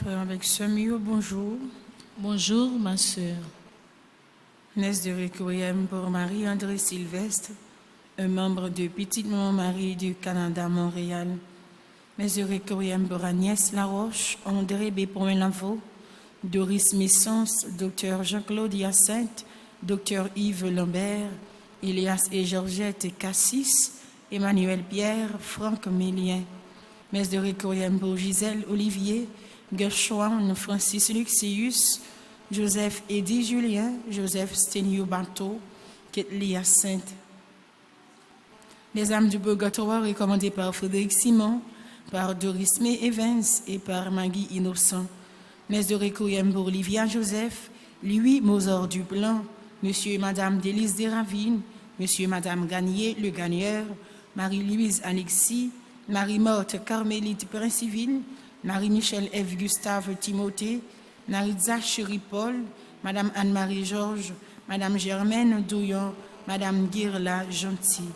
Frère avec Semio, bonjour. Bonjour, ma sœur. Messe de Requiem pour Marie-André Sylvestre, un membre de Petite Maman Marie du Canada, Montréal. Messe de Requiem pour Agnès Laroche, André Bépoin-Lavaux, Doris Messens, Dr Jean-Claude Hyacinthe, Dr Yves Lambert, Elias et Georgette Cassis, Emmanuel Pierre, Franck Mélien. Messe de Requiem pour Gisèle Olivier, Gershwan Francis Luxius, Joseph Eddy Julien, Joseph Sténio Bateau, Ketli Hyacinthe. Les âmes du purgatoire recommandées par Frédéric Simon, par Doris May Evans et par Maggie Innocent. Messe de Requiem pour Olivia Joseph, Louis Mozart Duplan, Monsieur et Madame Délice Desravines, Monsieur et Madame Gagnier Le Gagneur, Marie-Louise Alexis, Marie-Morte Carmélite Princiville, Marie-Michel F. Gustave Timothée, Naritza Chéri Paul, Madame Anne-Marie Georges, Madame Germaine Douillon, Madame Guirla Gentil.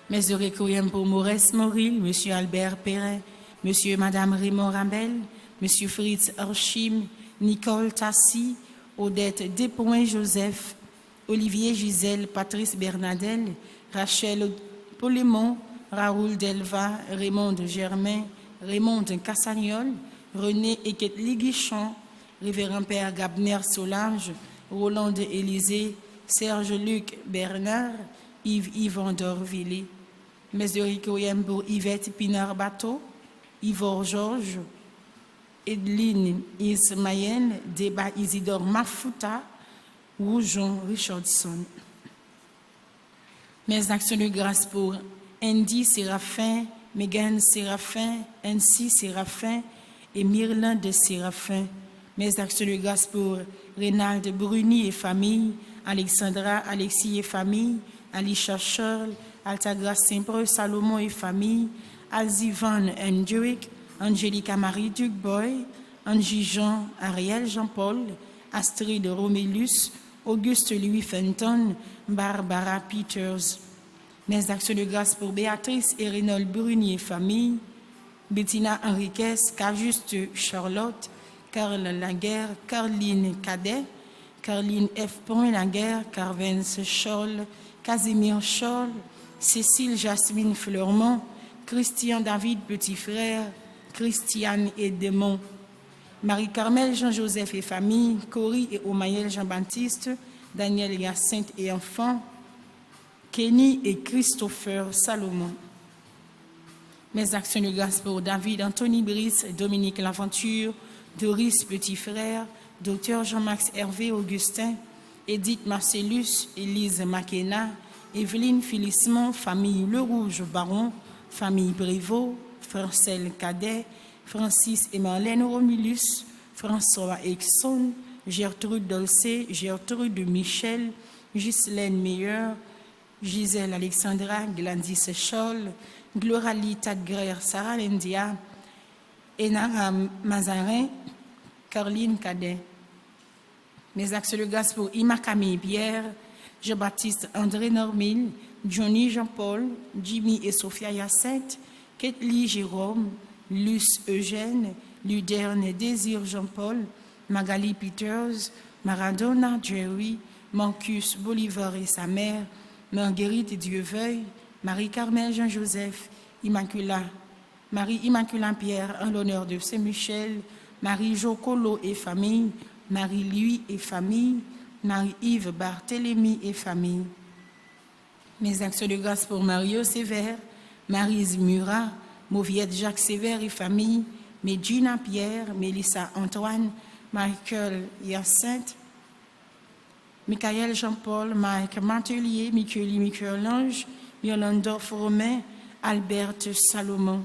Messe de Requiem pour Maurice Moril, Monsieur Albert Perrin, Monsieur et Madame Raymond Rabel, Monsieur Fritz Archim, Nicole Tassi, Odette Despoints-Joseph, Olivier Gisèle, Patrice Bernadelle, Rachel Polémon, Raoul Delva, Raymond Germain, Raymond Cassagnol, René Eketli Guichon, Révérend Père Gabner Solange, Roland Élysée, Serge Luc Bernard, Yves-Yvan Dorvilly. Messe de Requiem pour Yvette Pinard-Bateau, Yvor Georges, Edeline Ismaël, Débat Isidore Mafuta, Roujon Richardson. Messe d'action de grâce pour Andy Séraphin, Megan Séraphin, Nancy Séraphin et Myrlande Séraphin. Messe d'action de grâce pour Reynald Bruni et famille, Alexandra Alexis et famille, Alicia Charles, Altagrace Saint-Paul Salomon et famille, Alzivan Hendrick, Angélica Marie Duc-Boy, Angie Jean, Ariel Jean-Paul, Astrid Romélus, Auguste Louis Fenton, Barbara Peters. Messe d'action de grâce pour Béatrice et Reynold Bruni et famille, Bettina Henriquez, Cajuste Charlotte, Carl Laguerre, Carline Cadet, Carline F. Point-Laguerre, Carvens Scholl, Casimir Scholl, Cécile Jasmine Fleurmont, Christian David Petit Frère, Christiane Edmond, Marie-Carmel Jean-Joseph et famille, Cory et Omaël Jean-Baptiste, Daniel Hyacinthe et enfants, Kenny et Christopher Salomon. Mes actions de grâce pour David Anthony Brice, Dominique Laventure, Doris Petit Frère, Dr Jean-Max Hervé Augustin, Edith Marcellus, Élise Makena, Evelyne Félicemont, famille Le Rouge Baron, famille Prévost, Francel Cadet, Francis et Marlène Romulus, François Exon, Gertrude Dolcé, Gertrude Michel, Ghislaine Meyer, Gisèle Alexandra, Gladys Scholl, Gloralie Tadgrer, Sarah Lendia, Enara Mazarin, Caroline Cadet. Mes actions de grâce pour Ima Camille Pierre, Jean-Baptiste André Normil, Johnny Jean-Paul, Jimmy et Sophia Yacinthe, Ketli Jérôme, Luce Eugène, Luderne Désir Jean-Paul, Magali Peters, Maradona Jerry, Marcus Bolivar et sa mère, Marguerite Dieuveuil, Marie-Carmel Jean-Joseph, Marie-Immaculée Pierre en l'honneur de Saint-Michel, Marie-Jo Colo et famille, Marie-Louis et famille, Marie-Yves Barthélemy et famille. Mes actions de grâce pour Mario Sévère, Marise Murat, Mauviette Jacques Sévère et famille, Medina Pierre, Mélissa Antoine, Michael Hyacinthe, Michael Jean-Paul, Mike Matelier, Michael Lange, Miolandorf Romain, Albert Salomon.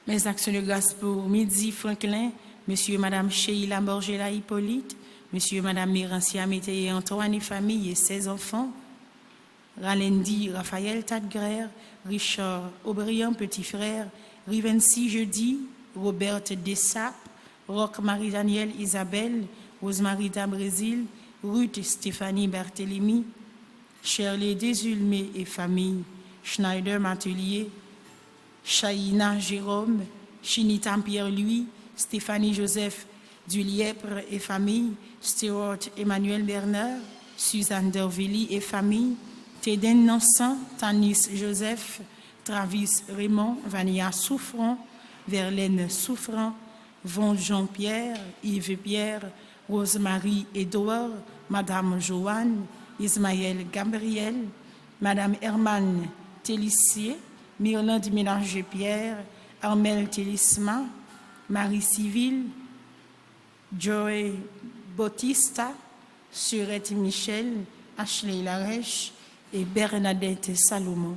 Mes actions de grâce pour Midi Franklin, Monsieur et Madame Sheila Borgela Hippolyte, Monsieur et Madame Mérancia Métayer Antoine et famille et ses enfants, Ralendi Raphaël Tadgrer, Richard Aubryan Petit Frère, Rivency Jeudi, Robert Dessap, Roch Marie-Daniel Isabelle, Rosemary Brésil, Ruth Stéphanie Barthélemy, Shirley Desulmé et famille, Schneider Matelier, Chaïna Jérôme, Chinita Pierre-Louis, Stéphanie Joseph Dulièpre et famille, Stewart Emmanuel Bernard, Suzanne Dervilly et famille, Téden Nansan, Tanis Joseph, Travis Raymond, Vania Souffrant, Verlaine Souffrant, Von Jean-Pierre, Yves Pierre, Rosemarie Édouard, Madame Joanne, Ismaël Gabriel, Madame Hermann Télissier, Myrlande Mélanger-Pierre, Armel Télisma, Marie Civile, Joey Bautista, Surette Michel, Ashley Larèche et Bernadette Salomon.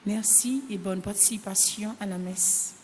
Merci et bonne participation à la messe.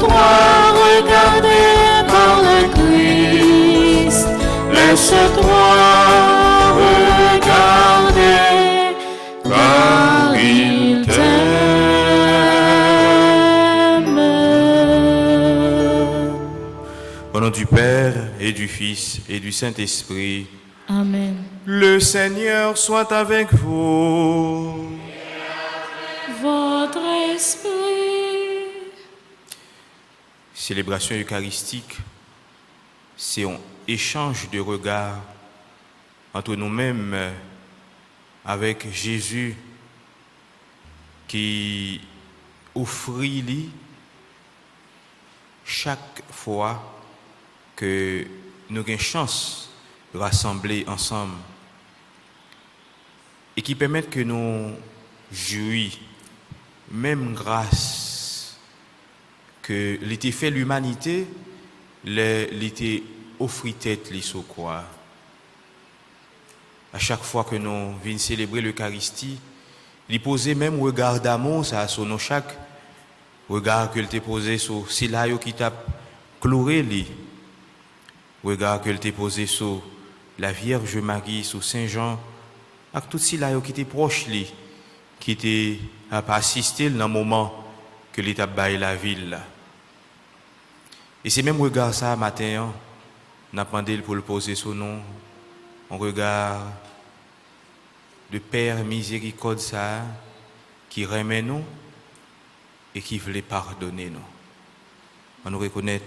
Laisse-toi regarder par le Christ. Laisse-toi regarder car il t'aime. Au nom du Père et du Fils et du Saint-Esprit. Amen. Le Seigneur soit avec vous. Votre esprit. Célébration eucharistique, c'est un échange de regards entre nous-mêmes avec Jésus qui offrit chaque fois que nous avons une chance de rassembler ensemble et qui permettent que nous jouissions même grâce que l'été fait l'humanité, l'été offrit tête les sous croix. À chaque fois que nous venons célébrer l'Eucharistie, il posait même regard d'amour ça sur nous chaque regard que t'ai posé sur Silayo qui t'a chloré li, regard que t'ai posé sur la Vierge Marie, sur Saint Jean, avec tout Silayo qui était proche li, qui était à pas assister dans le moment que l'État baille la ville. Et c'est même regard ça matin, on a demandé pour le poser sur nous, un regard de Père miséricorde ça, qui remet nous et qui voulait pardonner nous. On nous reconnaît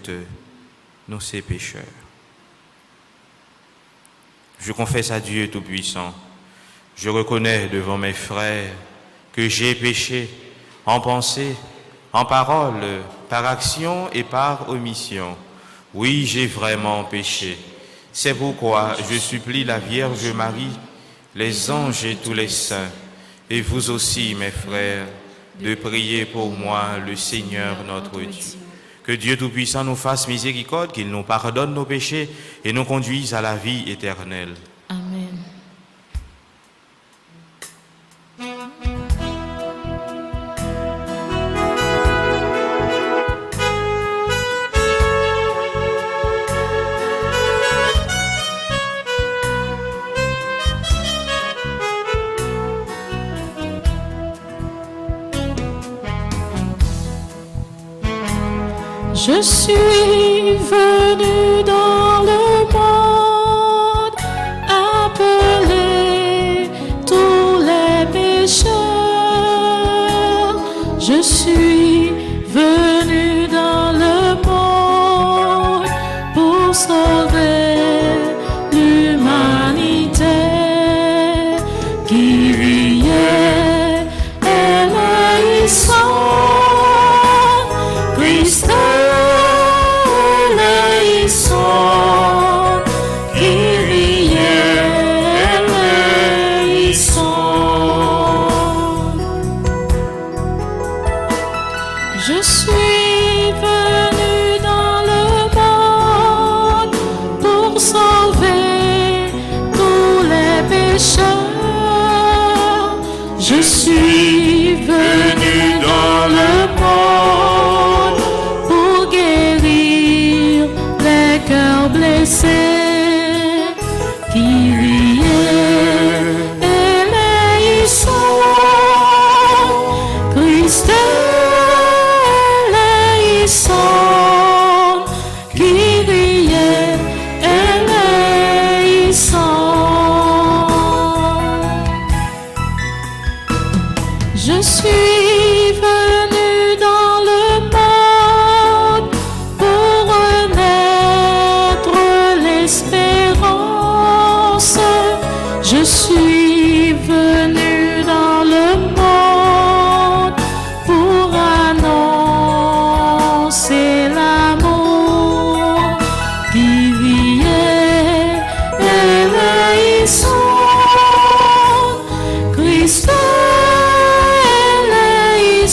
nous ces pécheurs. Je confesse à Dieu Tout-Puissant, je reconnais devant mes frères que j'ai péché en pensée, en parole, par action et par omission. Oui, j'ai vraiment péché. C'est pourquoi je supplie la Vierge Marie, les anges et tous les saints, et vous aussi, mes frères, de prier pour moi, le Seigneur notre Dieu. Que Dieu Tout-Puissant nous fasse miséricorde, qu'il nous pardonne nos péchés et nous conduise à la vie éternelle. Amen. Je suis venu dans le monde appeler tous les pécheurs. Je suis venu dans le monde pour sauver l'humanité qui riait et Christ. Je suis venu dans le monde pour sauver tous les pécheurs. Je suis venu dans le monde pour guérir les cœurs blessés qui riaient et les Christ. Qui riait et les Je suis venu dans le monde pour renaître l'espérance. Je suis venu dans le monde pour annoncer l'amour qui riait et les Christ et les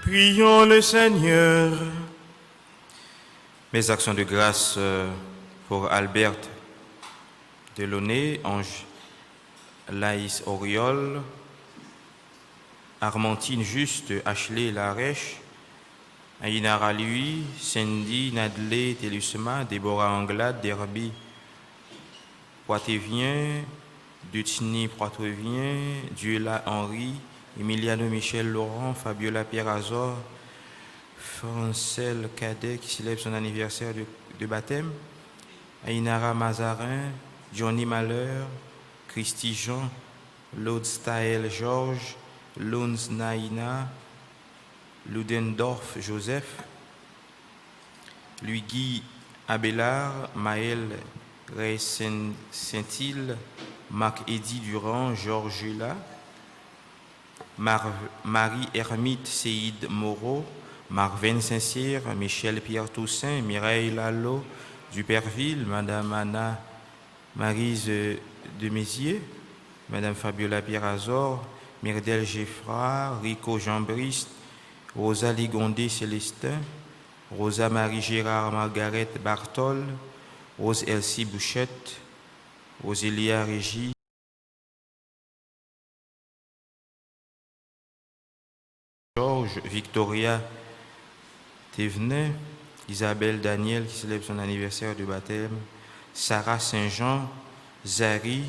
Prions le Seigneur. Mes actions de grâce pour Albert Delaunay, Ange Laïs Auriol, Armentine Juste, Ashley Larèche, Ainara Lui, Cindy Nadley Télusma, Déborah Anglade, Derby Poitevien, Dutini Poitevien, Dieu-la Henri, Emiliano Michel Laurent, Fabiola Pierre Azor, Francel Cadet qui célèbre son anniversaire de baptême, Ainara Mazarin, Johnny Malheur, Christy Jean, Lode Staël Georges, Luns Naïna, Ludendorff Joseph, Louis-Guy Abélard, Maël Saint-Île, Marc-Éddy Durand, Georges Jula, Marie-Hermite Séïd Moreau, Marvin Saint-Cyr, Michel Pierre Toussaint, Mireille Lalo Duperville, Madame Anna Maryse de Mézières, Madame Fabiola Pierre Azor, Myrdel Geffra, Rico Jean-Brist, Rosa Ligondé Célestin, Rosa Marie Gérard Margaret Bartol, Rose Elsie Bouchette, Rosélia Régie, Georges Victoria Thévenet, Isabelle Daniel qui célèbre son anniversaire de baptême, Sarah Saint-Jean, Zari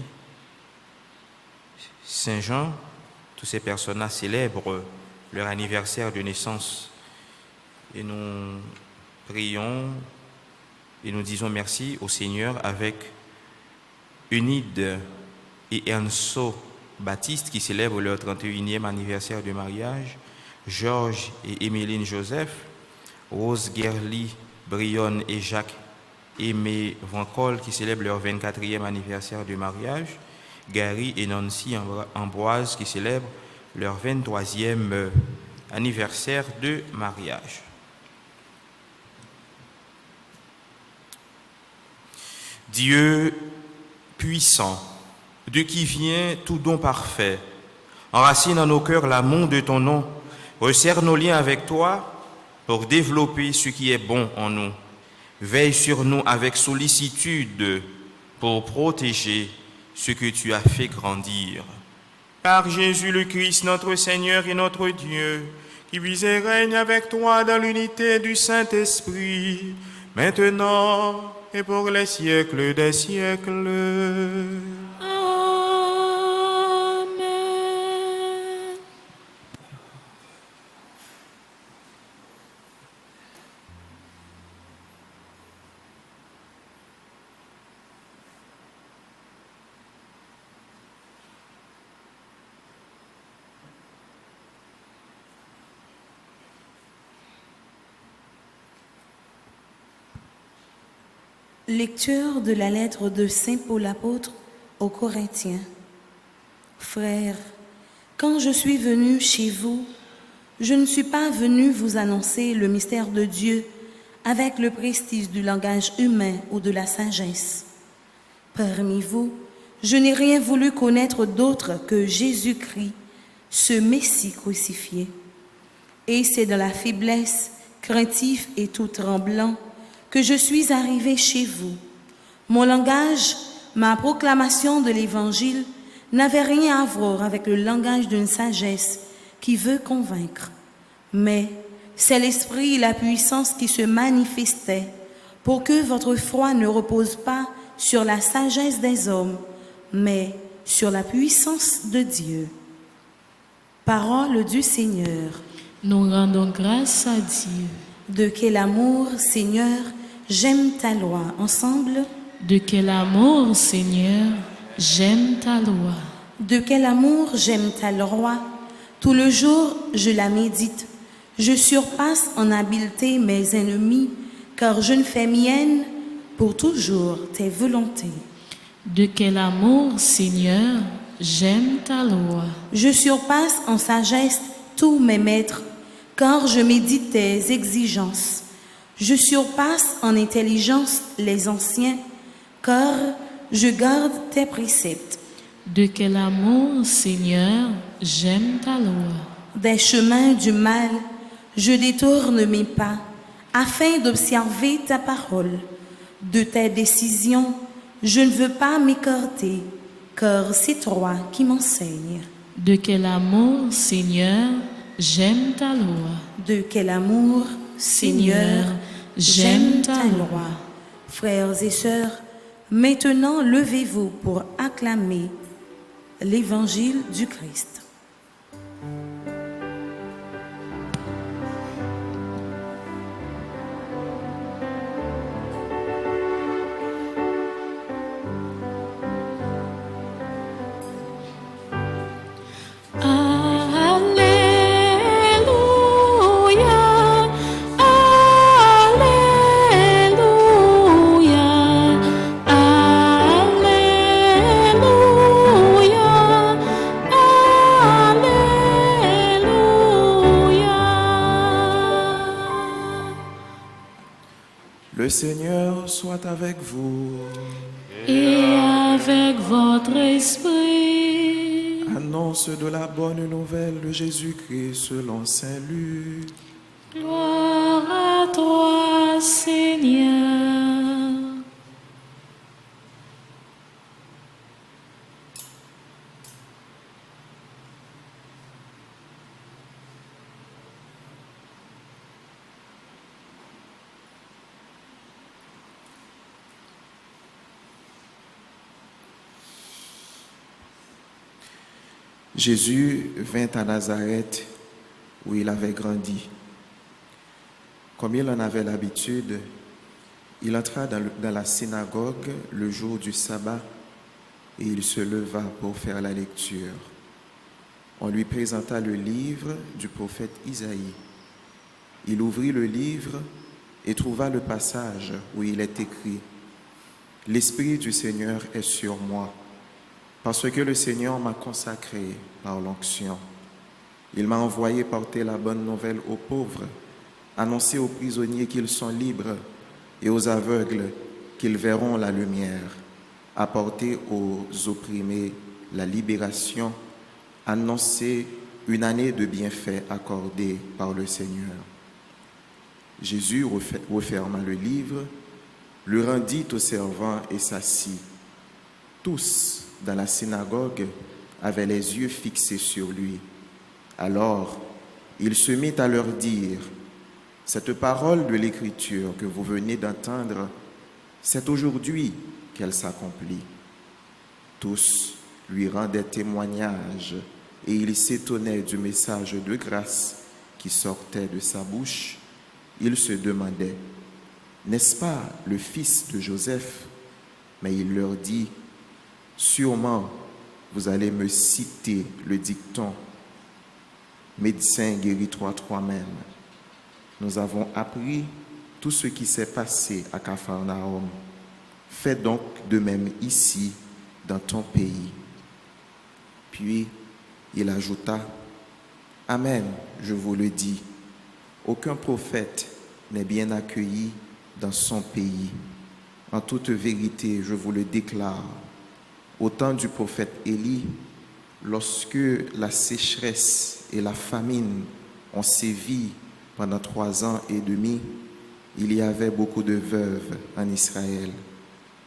Saint-Jean, tous ces personnes-là célèbrent leur anniversaire de naissance. Et nous prions et nous disons merci au Seigneur avec Unide et Ernso Baptiste qui célèbrent leur 31e anniversaire de mariage, Georges et Émeline Joseph, Rose Gerly, Brionne et Jacques Aimé Vancol qui célèbrent leur 24e anniversaire de mariage, Gary et Nancy Ambroise qui célèbrent leur 23e anniversaire de mariage. Dieu puissant, de qui vient tout don parfait, enracine en nos cœurs l'amour de ton nom, resserre nos liens avec toi pour développer ce qui est bon en nous. Veille sur nous avec sollicitude pour protéger ce que tu as fait grandir. Par Jésus le Christ, notre Seigneur et notre Dieu, qui vis et règne avec toi dans l'unité du Saint-Esprit, maintenant et pour les siècles des siècles. Lecture de la lettre de Saint Paul apôtre aux Corinthiens. Frères, quand je suis venu chez vous, je ne suis pas venu vous annoncer le mystère de Dieu avec le prestige du langage humain ou de la sagesse. Parmi vous, je n'ai rien voulu connaître d'autre que Jésus-Christ, ce Messie crucifié. Et c'est dans la faiblesse, craintif et tout tremblant, que je suis arrivé chez vous. Mon langage, ma proclamation de l'Évangile n'avait rien à voir avec le langage d'une sagesse qui veut convaincre. Mais c'est l'Esprit et la puissance qui se manifestaient pour que votre foi ne repose pas sur la sagesse des hommes, mais sur la puissance de Dieu. Parole du Seigneur. Nous rendons grâce à Dieu. De quel amour, Seigneur, j'aime ta loi. Ensemble. De quel amour, Seigneur, j'aime ta loi. De quel amour j'aime ta loi. Tout le jour, je la médite. Je surpasse en habileté mes ennemis, car je ne fais mienne pour toujours tes volontés. De quel amour, Seigneur, j'aime ta loi. Je surpasse en sagesse tous mes maîtres, car je médite tes exigences. Je surpasse en intelligence les anciens, car je garde tes préceptes. De quel amour, Seigneur, j'aime ta loi. Des chemins du mal, je détourne mes pas afin d'observer ta parole. De tes décisions, je ne veux pas m'écarter, car c'est toi qui m'enseignes. De quel amour, Seigneur, j'aime ta loi. De quel amour, Seigneur, j'aime ta loi. Frères et sœurs, maintenant levez-vous pour acclamer l'évangile du Christ. Alléluia, Alléluia, Alléluia. Le Seigneur soit avec vous. Et avec votre esprit. Annonce de la bonne nouvelle de Jésus-Christ selon Saint Luc. Gloire à toi, Seigneur. Jésus vint à Nazareth où il avait grandi. Comme il en avait l'habitude, il entra dans la synagogue le jour du sabbat et il se leva pour faire la lecture. On lui présenta le livre du prophète Isaïe. Il ouvrit le livre et trouva le passage où il est écrit « L'Esprit du Seigneur est sur moi, parce que le Seigneur m'a consacré par l'onction. Il m'a envoyé porter la bonne nouvelle aux pauvres, annoncer aux prisonniers qu'ils sont libres et aux aveugles qu'ils verront la lumière, apporter aux opprimés la libération, annoncer une année de bienfaits accordée par le Seigneur. » Jésus referma le livre, le rendit au servant et s'assit. Tous dans la synagogue avaient les yeux fixés sur lui. Alors, il se mit à leur dire, « Cette parole de l'Écriture que vous venez d'entendre, c'est aujourd'hui qu'elle s'accomplit. » Tous lui rendaient témoignage et il s'étonnait du message de grâce qui sortait de sa bouche. Il se demandait, « N'est-ce pas le fils de Joseph ?» Mais il leur dit, « Sûrement, vous allez me citer le dicton, « Médecin, guéris-toi toi-même. » Nous avons appris tout ce qui s'est passé à Capharnaüm. Fais donc de même ici, dans ton pays. Puis il ajouta, « Amen, je vous le dis, aucun prophète n'est bien accueilli dans son pays. En toute vérité, je vous le déclare, au temps du prophète Élie, lorsque la sécheresse et la famine ont sévi pendant 3 ans et demi, il y avait beaucoup de veuves en Israël.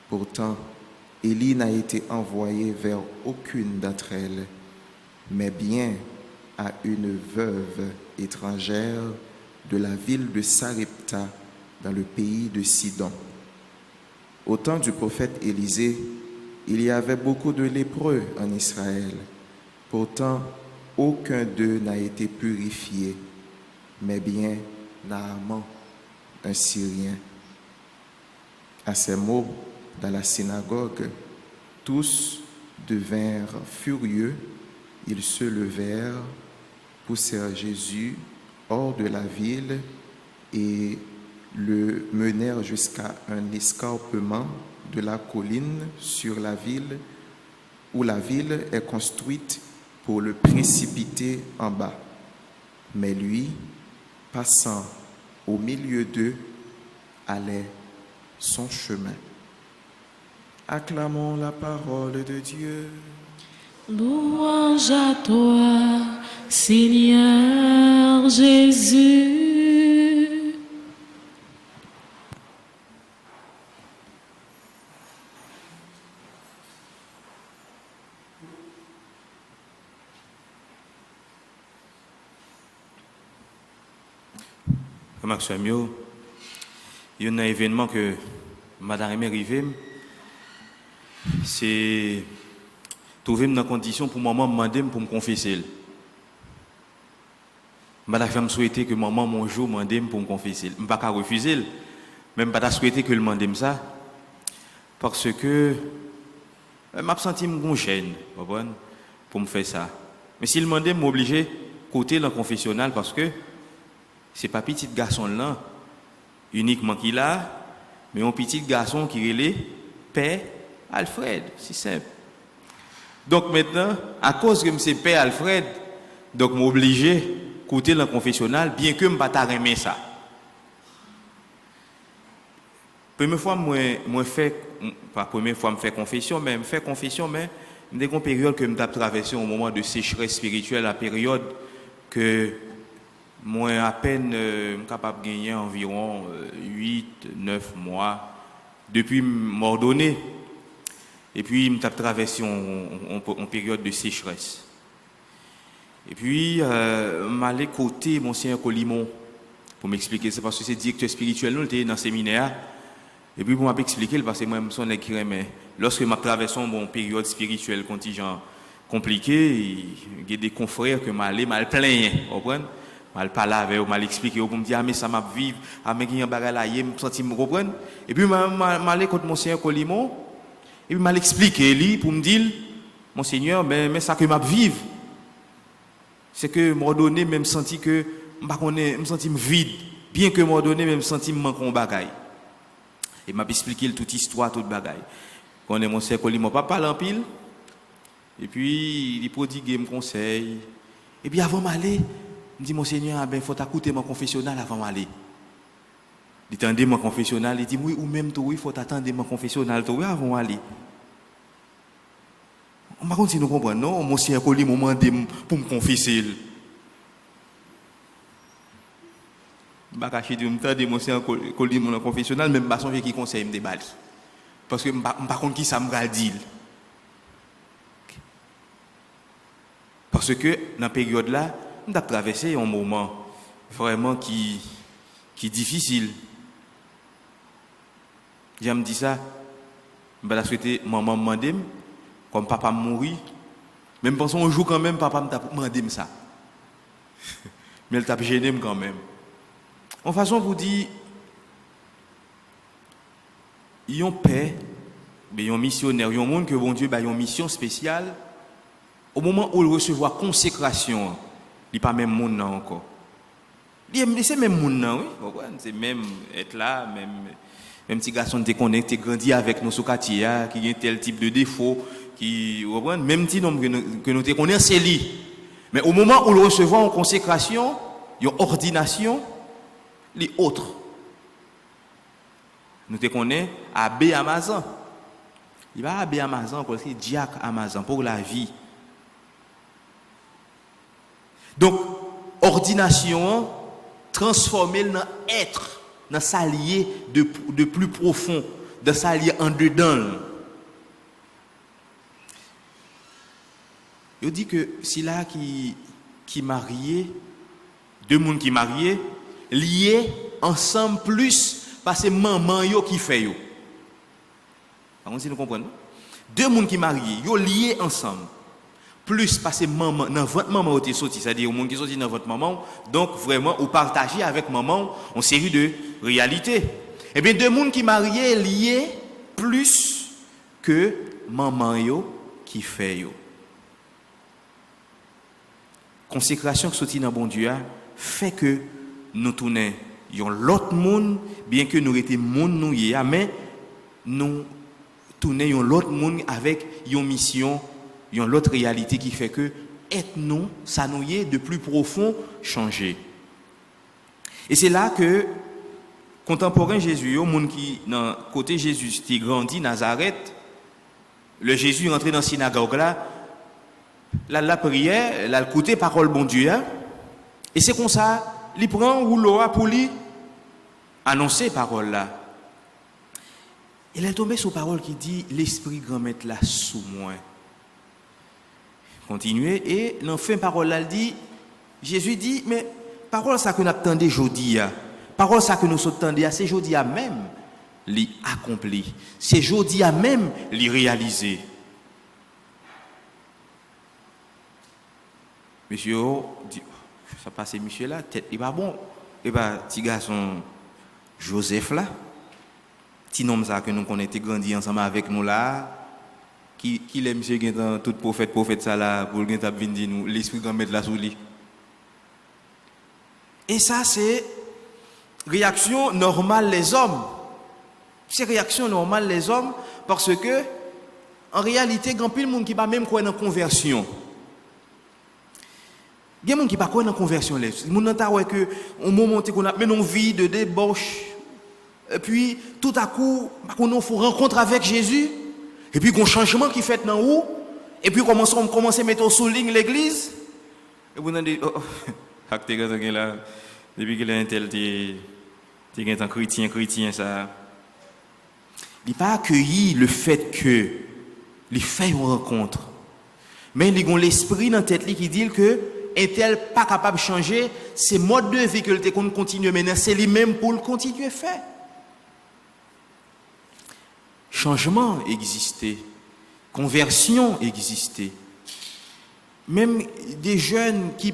Pourtant, Élie n'a été envoyé vers aucune d'entre elles, mais bien à une veuve étrangère de la ville de Sarepta dans le pays de Sidon. Au temps du prophète Élisée, il y avait beaucoup de lépreux en Israël. Pourtant, aucun d'eux n'a été purifié, mais bien Naaman, un Syrien. À ces mots, dans la synagogue, tous devinrent furieux. Ils se levèrent, poussèrent Jésus hors de la ville et le menèrent jusqu'à un escarpement de la colline sur la ville, où la ville est construite pour le précipiter en bas. Mais lui, passant au milieu d'eux, allait son chemin. Acclamons la parole de Dieu. Louange à toi, Seigneur Jésus. Max Samuel, il y a un événement que Madame est arrivée, c'est trouver dans condition pour maman me demander pour me confesser. Madame souhaitait que maman mon jour me demande pour me confesser. Je ne peux pas refuser, même pas souhaiter que le demande ça, parce que je m'a senti mon gêne pour me faire ça. Mais s'il demande, je m'oblige côté dans le confessionnal parce que c'est pas petit garçon là uniquement qui là, mais un petit garçon qui est Père Alfred, c'est simple. Donc maintenant, à cause que c'est Père Alfred, donc m'obligé côté dans le confessionnal, bien que je ne pas aimer ça. Première fois moi fait pas première fois me faire confession, mais dès qu'une période que me traversé au moment de sécheresse spirituelle, la période que moi à peine capable de gagner environ 8-9 mois depuis m'ordonner. Et puis me traversé en période de sécheresse. Et puis m'aller côté Monseigneur Colimon pour m'expliquer ça parce que c'est directeur spirituel nous était dans le séminaire. Et puis pour m'expliquer parce que moi je suis écrit mais lorsque m'a traversé une période spirituelle contingent compliqué, il y a des confrères que mal plaigné, vous comprenez? Mal parler avec eux, mal expliquer pour me dire ah mais ça m'a vivre, ah mais il y a un bagage là, je me senti me comprendre. Et puis m'aller contre Monseigneur Colimon et puis m'a expliqué lui pour me dire Monseigneur mais ça que m'a vivre c'est que m'a donné même senti que me senti vide, bien que m'a donné même senti me manquer un bagage. Et m'a expliqué toute histoire, toute bagaille. Quand on est Monseigneur Colimon, pas parler en pile. Et puis, il prodiguait mes conseils. Et puis, avant d'aller, il dit, Monseigneur, il faut écouter mon confessionnal avant d'aller. Il attendait mon confessionnal, il dit, oui, ou même toi, il faut attendre mon confessionnal avant d'aller. On va continuer à comprendre, non? Monseigneur Colimon m'a demandé pour me confesser. Je ne vais pas cacher de Monseigneur Colimon dans le confessionnal, même pas son qui conseille me déballer. Parce que je ne sais pas qui ça me dit. Parce que dans cette période-là, on a traversé un moment vraiment qui est difficile. Je me dis ça, je vais souhaiter maman me demander, comme papa mourit. Même pensons un jour quand même, papa m'a demandé ça. Mais elle t'a gêné quand même. En façon pour dire, il y a un père, il y a un missionnaire, il y a un monde que bon Dieu a une mission spéciale. Au moment où il recevra consécration, il n'est pas même monde encore. C'est même monde, oui. C'est même être là, même petit garçon qui connecté, grandi avec nos sokatia, qui a tel type de défaut, même petit nombre que nous te connaissons, c'est lui. Mais au moment où il recevra en consécration, il y a une ordination. Les autres. Nous te connaissons Abbé Amazon. Il va Abbé Amazon parce que c'est diacre Amazon pour la vie. Donc, ordination, transformer dans être, dans s'allier de plus profond, dans s'allier en dedans. Il dit que si là qui marié, deux personnes qui mariés, liés ensemble plus parce que maman yo qui fait yo. Par contre, si nous comprenons, deux personnes qui mariés, yo liés ensemble. Plus parce que maman dans votre maman est sorti, c'est-à-dire au monde qui sorti dans votre maman, donc vraiment ou partager avec maman une série de réalités. Eh bien deux personnes qui mariés liés plus que maman yo qui fait yo. Consécration qui sorti dans bon Dieu fait que nous tournons l'autre monde, bien que nous étions monde nous hier, mais nous tournons l'autre monde avec une mission, une autre réalité qui fait que être nous, ça nous y est de plus profond changer. Et c'est là que contemporain Jésus, au monde qui dans côté Jésus qui grandit Nazareth, le Jésus rentré dans la synagogue là, la prière, la écouter parole bon Dieu, et c'est comme ça. Il prend ou l'eau pour lui annoncer parole là. Il est tombé sur parole qui dit l'esprit grand maître là sous moi. Continuez et dans fin parole là il dit Jésus dit mais parole ça que nous attendons aujourd'hui, parole ça que nous attendons, c'est aujourd'hui même li accompli. C'est aujourd'hui même li réalisé. Monsieur dit ça passe monsieur là, tête il pas bon. Et ben petit garçon Joseph là, petit nom ça que nous connaissons grandi ensemble avec nous là. Qui est monsieur qui est tout prophète ça là pour qu'il t'a venir nous l'esprit grand mettre là sous lui. Et ça c'est réaction normale les hommes. C'est réaction normale les hommes parce que en réalité grand pile monde qui pas même croire en conversion. Il y a des gens qui ne croient pas dans la conversion. Les gens qui croient que au moment où on a une vie de débauche, et puis tout à coup, on fait une rencontre avec Jésus, et puis il y a un changement qui fait dans où, et puis on commence à mettre sous ligne l'église, et vous avez dit, oh, là, depuis qu'il est un tel, tu es un chrétien, ça. Il n'a pas accueilli le fait que, il fait une rencontre, mais il y a l'esprit dans la tête qui dit que, est-elle pas capable de changer, c'est mode de vie que qu'on continue à mener, c'est lui-même pour le continuer à faire. Changement existait, conversion existait. Même des jeunes qui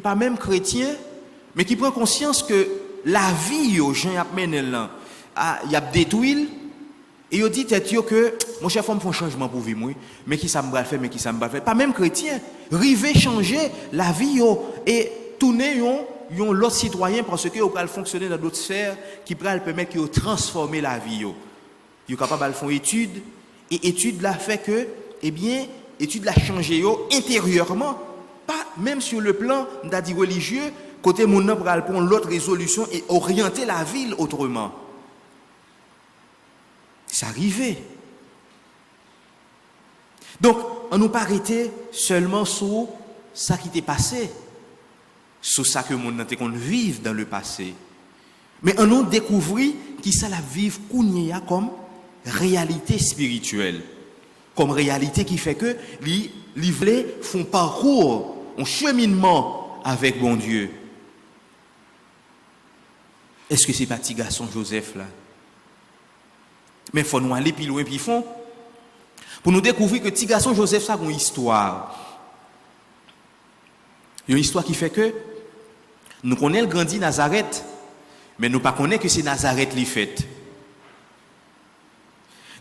pas même chrétiens, mais qui prennent conscience que la vie aux gens a mené là, il y a détruit. Et ils disent que mon chef font un changement pour vivre, mais qui ça me va faire, mais qui ça me va faire. Pas même chrétien, river changer la vie et tourner l'autre citoyen parce que vous pouvez fonctionner dans d'autres sphères qui peuvent permettre de transformer la vie. Vous êtes capable de faire étude et étude là fait que, eh bien, étude là changer intérieurement, pas même sur le plan d'adi religieux, côté mon homme pour prendre l'autre résolution et orienter la ville autrement. C'est arrivé. Donc, on nous pas arrêté seulement sur ça qui t'est passé, sur ça que mon monde qu'on vive dans le passé. Mais on nous découvert qui ça la vive kounya comme réalité spirituelle, comme réalité qui fait que les livrés font parcours, un cheminement avec bon Dieu. Est-ce que c'est pas petit garçon Joseph là? Mais il faut nous aller plus loin, puis fond, pour nous découvrir que petit garçon Joseph, ça a une histoire. Il y a une histoire qui fait que nous connaissons le grandi Nazareth, mais nous ne connaissons pas que c'est Nazareth qui fait.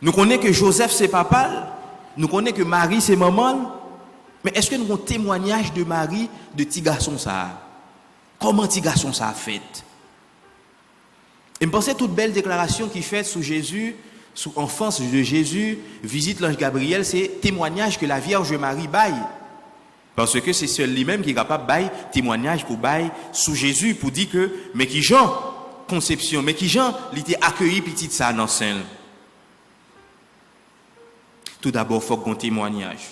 Nous connaissons que Joseph c'est papa, nous connaissons que Marie c'est maman, mais est-ce que nous avons un témoignage de Marie de petit garçon ça? Comment petit garçon ça a fait? Et je pense toute belle déclaration qui fait sur Jésus, sur l'enfance de Jésus, visite l'ange Gabriel, c'est témoignage que la Vierge Marie baille. Parce que c'est seul lui-même qui est capable de bailler témoignage pour bailler sous Jésus, pour dire que, mais qui Jean, conception, mais qui Jean, il était accueilli petit ça dans scène. Tout d'abord, il faut qu'on témoignage.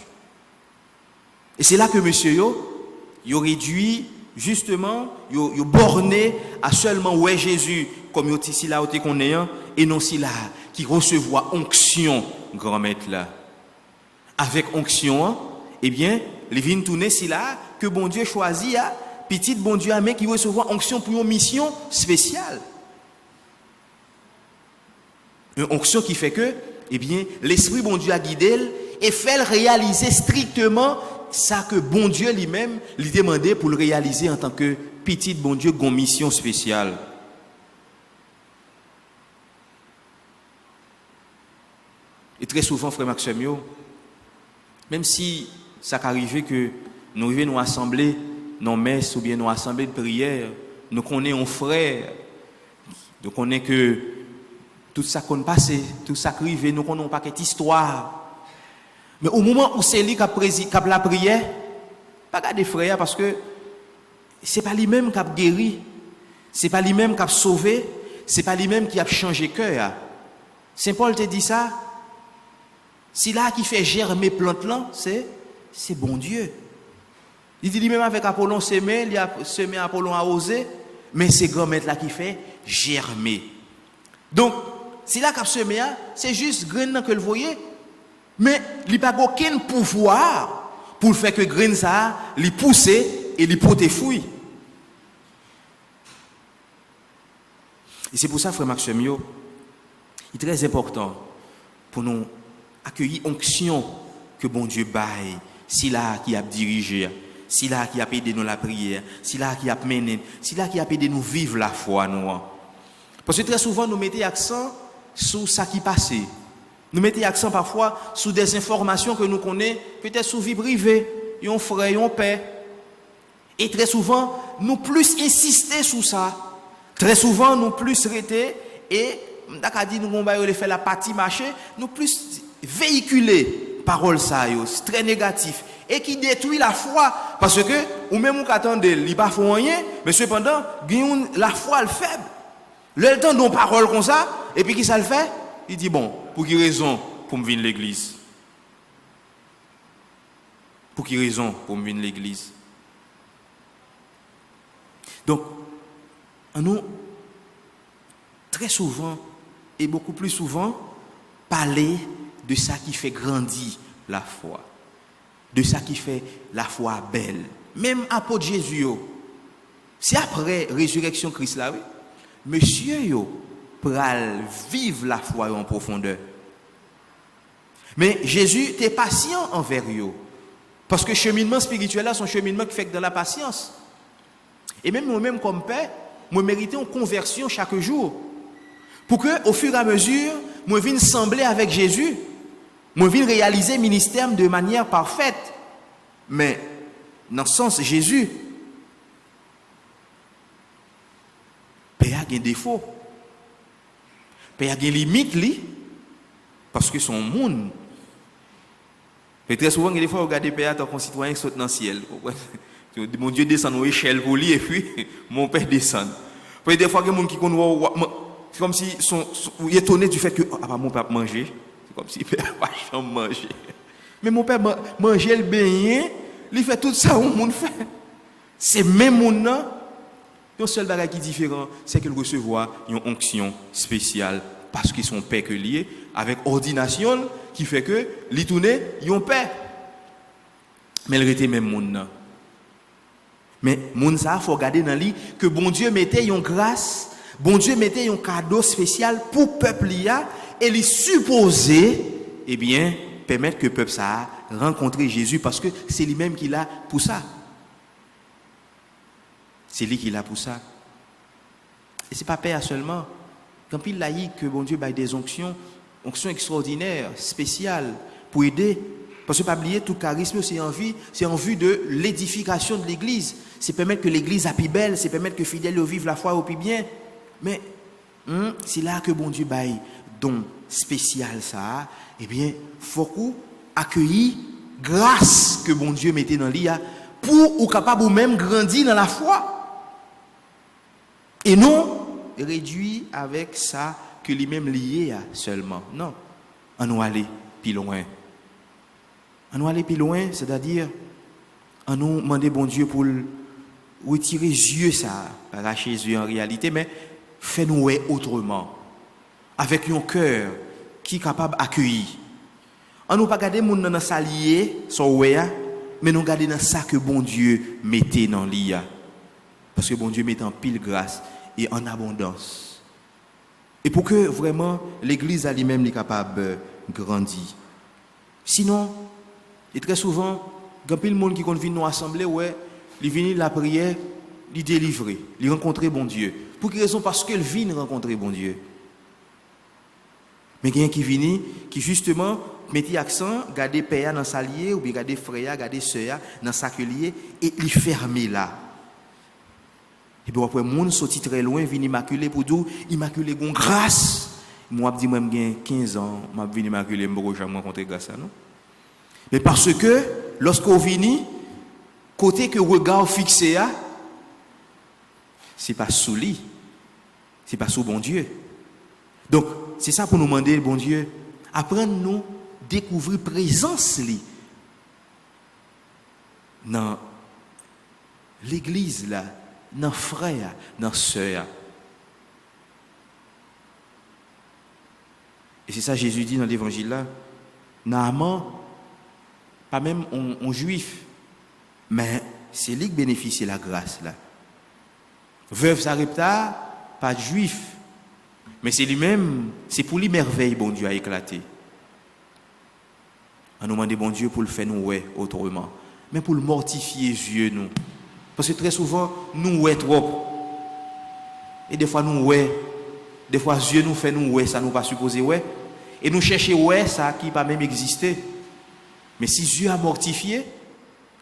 Et c'est là que monsieur yo réduit justement, yo borné à seulement ouais Jésus comme yo ici là où qu'on est et non si là qui recevoir onction grand maître là. Avec onction, eh bien, les vins tourner si là que bon Dieu choisit à petit bon Dieu mais qui recevoir onction pour une mission spéciale. Une onction qui fait que eh bien, l'esprit bon Dieu a guidé et fait le réaliser strictement ça que bon Dieu lui-même lui demandait pour le réaliser en tant que petit bon Dieu une mission spéciale. Et très souvent, frère Maxime, même si ça arrive que nous arrivons nous assembler nos messes ou bien nous assembler de prière, nous connaissons un frère, nous connaissons que tout ça qu'on passe, tout ça qui arrive, nous connaissons pas cette histoire. Mais au moment où c'est lui qui a la prière, pas garder frère parce que c'est pas lui-même qui a guéri, c'est pas lui-même qui a sauvé, c'est pas lui-même qui a changé cœur. Saint Paul te dit ça. Si là qui fait germer plante là, c'est bon Dieu. Il dit lui-même avec Apollon semé, il a semé Apollon arrosé, mais c'est grand maître là qui fait germer. Donc, si là qui a semé, c'est juste grain que le voyez, mais il n'a pas aucun pouvoir pour faire que grain ça, il pousse et il porte fruit. Et c'est pour ça, frère Maxime, il est très important pour nous accueillir l'onction que bon Dieu baille, si là qui a dirigé, si là qui a aidé nous la prière, si là qui a mené, si là qui a aidé nous vivre la foi, nous. Parce que très souvent, nous mettons l'accent sur ce qui passait. Nous mettons l'accent parfois sur des informations que nous connaissons, peut-être sur vie privée, un frère, un père. Et très souvent, nous plus insister sur ça. Très souvent, nous plus rester et, d'accord, dit nous allons faire la partie marché, nous plus véhiculer parole ça, c'est très négatif. Et qui détruit la foi. Parce que, ou même on attendait, il n'y a pas rien, mais cependant, la foi est faible. Le temps d'une parole comme ça, et puis qui ça le fait? Il dit, bon, pour quelle raison pour me venir à l'église? Pour quelle raison pour me venir à l'église? Donc, nous, très souvent, et beaucoup plus souvent, parler de ça qui fait grandir la foi. De ça qui fait la foi belle. Même apôtre Jésus, c'est après résurrection Christ là, oui. Monsieur yo pral vivre la foi en profondeur. Mais Jésus était patient envers eux. Parce que le cheminement spirituel là, son cheminement qui fait que dans la patience. Et même moi-même comme père, moi mérite une conversion chaque jour. Pour que au fur et à mesure, moi vienne sembler avec Jésus. Moi vienne réaliser le ministère de manière parfaite. Mais dans le sens Jésus, Père a des défauts. Père a des limites, parce que son monde. Et très souvent, des fois, vous regardez Père, ton concitoyen saute dans le ciel. Mon Dieu descend aux échelles pour lui, et puis mon Père descend. Puis des fois, il y a des gens qui connaissent, c'est comme si ils sont étonnés du fait que mon Père manger. C'est comme si le Père n'a pas manger. Mais mon Père mangeait le beignet, il fait tout ça, où le monde fait. C'est même monde là. Le seul bagage qui est différent, c'est qu'il recevoir une onction spéciale parce qu'ils sont pères que liés avec ordination qui fait que les tourner, ils ont père. Mais il était même monde. Mais monde ça, faut regarder dans lui que bon Dieu mettait une grâce, bon Dieu mettait un cadeau spécial pour peuple là et les supposer, eh bien, permettre que peuple ça rencontre Jésus parce que c'est lui-même qui l'a pour ça. C'est lui qui l'a pour ça. Et ce n'est pas père seulement. Quand il a dit que bon Dieu a des onctions extraordinaires, spéciales, pour aider. Parce que pas oublier, tout charisme, c'est en vue de l'édification de l'Église. C'est permettre que l'Église a plus belle, c'est permettre que fidèles vivent la foi au plus bien. Mais c'est là que bon Dieu baille don spécial ça. Eh bien, faut qu'on accueille grâce que bon Dieu mettait dans l'IA pour ou capable ou même grandir dans la foi. Et non réduit avec ça que lui-même lié à seulement. Non. On nous aller plus loin. On nous aller plus loin, c'est-à-dire on nous demander bon Dieu pour retirer yeux ça, arracher les yeux en réalité, mais fais-nous autrement. Avec un cœur qui est capable d'accueillir. On nous pas garder mon dans salier, son mais nous garder dans ça que bon Dieu mettait dans l'IA. Parce que bon Dieu met en pile grâce et en abondance. Et pour que vraiment l'Église à lui-même est capable de grandir. Sinon, et très souvent, quand il y a des gens qui viennent nous assembler, ils viennent la prière, ils délivrer, ils rencontrer bon Dieu. Pour quelle raison? Parce qu'ils viennent rencontrer bon Dieu. Mais il y a qui viennent, qui justement mettent l'accent, garder père dans sa liée, ou bien garder frère, garder sœur dans sa liée, et ils ferment là. Et puis après, les gens sortent très loin, viennent immaculés pour tout, immaculés ont grâce. Moi, je dis, moi, j'ai 15 ans, je viens immaculé, je ne vais jamais rencontrer grâce à nous. Mais parce que, lorsqu'on vient, côté que regard fixé, ce n'est pas sous lui, ce n'est pas sous bon Dieu. Donc, c'est ça pour nous demander, bon Dieu, apprendre-nous à découvrir la présence dans l'église, là, dans les frères, dans les sœurs. Et c'est ça Jésus dit dans l'évangile là. Naaman, pas même un juif, mais c'est lui qui bénéficie de la grâce là. Veuve Sarepta, pas de juif, Mais c'est lui-même, c'est pour lui merveille, bon Dieu a éclaté. On nous demande, bon Dieu, pour le faire nous ouais autrement. Mais pour le mortifier les yeux, nous. Parce que très souvent, nous ouais trop. Et des fois, nous ouais. Des fois, les yeux nous fait nous ouais, ça nous pas supposé ouais. Et nous cherchons ouais, ça qui pas même exister. Mais si Dieu a mortifié,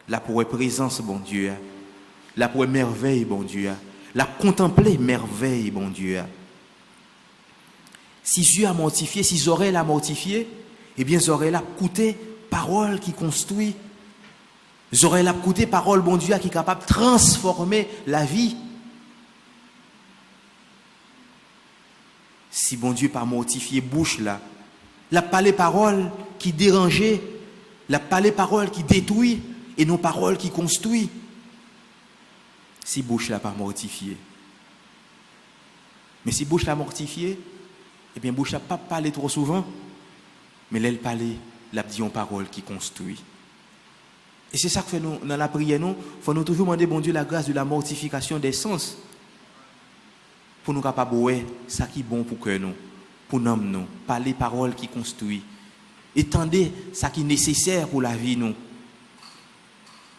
là pour présence, bon Dieu. Là pour merveille, bon Dieu. Là contempler merveille, bon Dieu. Si Dieu a mortifié, si Zorel a mortifié, eh bien Zorel a coûté parole qui construit. Zorel a coûté parole, bon Dieu, qui est capable de transformer la vie. Si bon Dieu pas mortifié bouche là, la parlé parole qui dérangeait, la parlé parole qui détruit et non parole qui construit. Si bouche là pas mortifié. Mais si bouche là mortifié, eh bien bouche là pas parler trop souvent, mais elle parler, la dit en parole qui construit. Et c'est ça que fait nous dans la prière, nous, faut nous toujours demander bon Dieu la grâce de la mortification des sens. Pour nous capables ouais, ça qui est bon pour que nous, pour nous, parler paroles qui construit. Étendez ça qui est nécessaire pour la vie nous.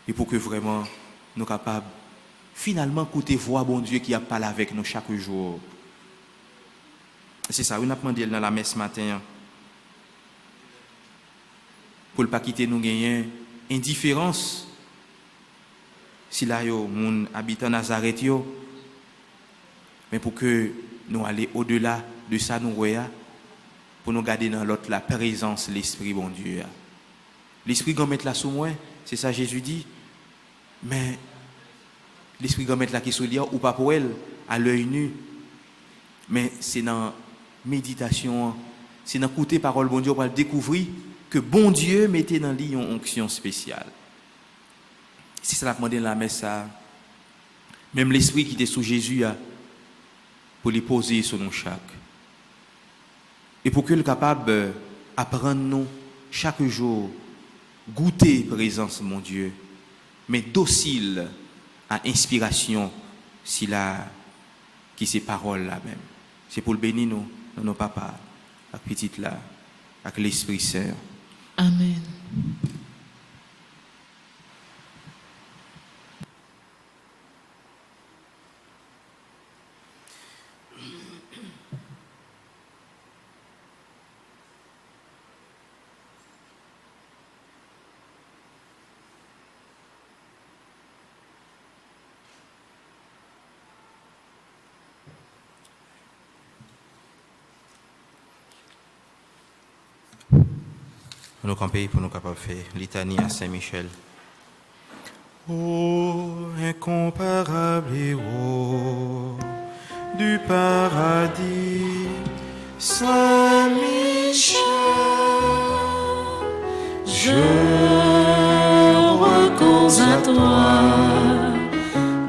Et pour que vraiment nous capables finalement écouter voix bon Dieu qui a parlé avec nous chaque jour. C'est ça, on a demandé dans la messe ce matin. Pour ne pas quitter nous gagner indifférence. Si là yo moun habitant Nazareth yo, mais pour que nous aller au-delà de ça nous voyons, pour nous garder dans l'autre la présence l'esprit bon Dieu. L'esprit qu'on met là sous moi, c'est ça Jésus dit. Mais l'esprit qu'on met là qui sous lui ou pas pour elle à l'œil nu. Mais c'est dans méditation, c'est dans écouter parole bon Dieu pour découvrir que bon Dieu mettait dans lui une onction spéciale. Si ça l'a demandé dans la messe ça, même l'esprit qui était sous Jésus pour les poser sur nous chaque. Et pour que le capable apprendre nous chaque jour goûter présence mon Dieu, mais docile à inspiration si là qui ces paroles là même. C'est pour le bénir nous, nos papas, la petite là, avec l'Esprit Saint. Amen. Nous camper pour nous capables de faire litanie à Saint-Michel. Ô incomparable héros du paradis, Saint-Michel, je recours à toi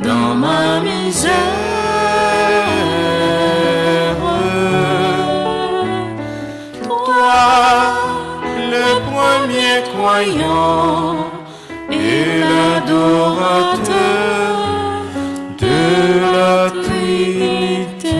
dans ma misère. Toi, le premier croyant et l'adorateur de la Trinité.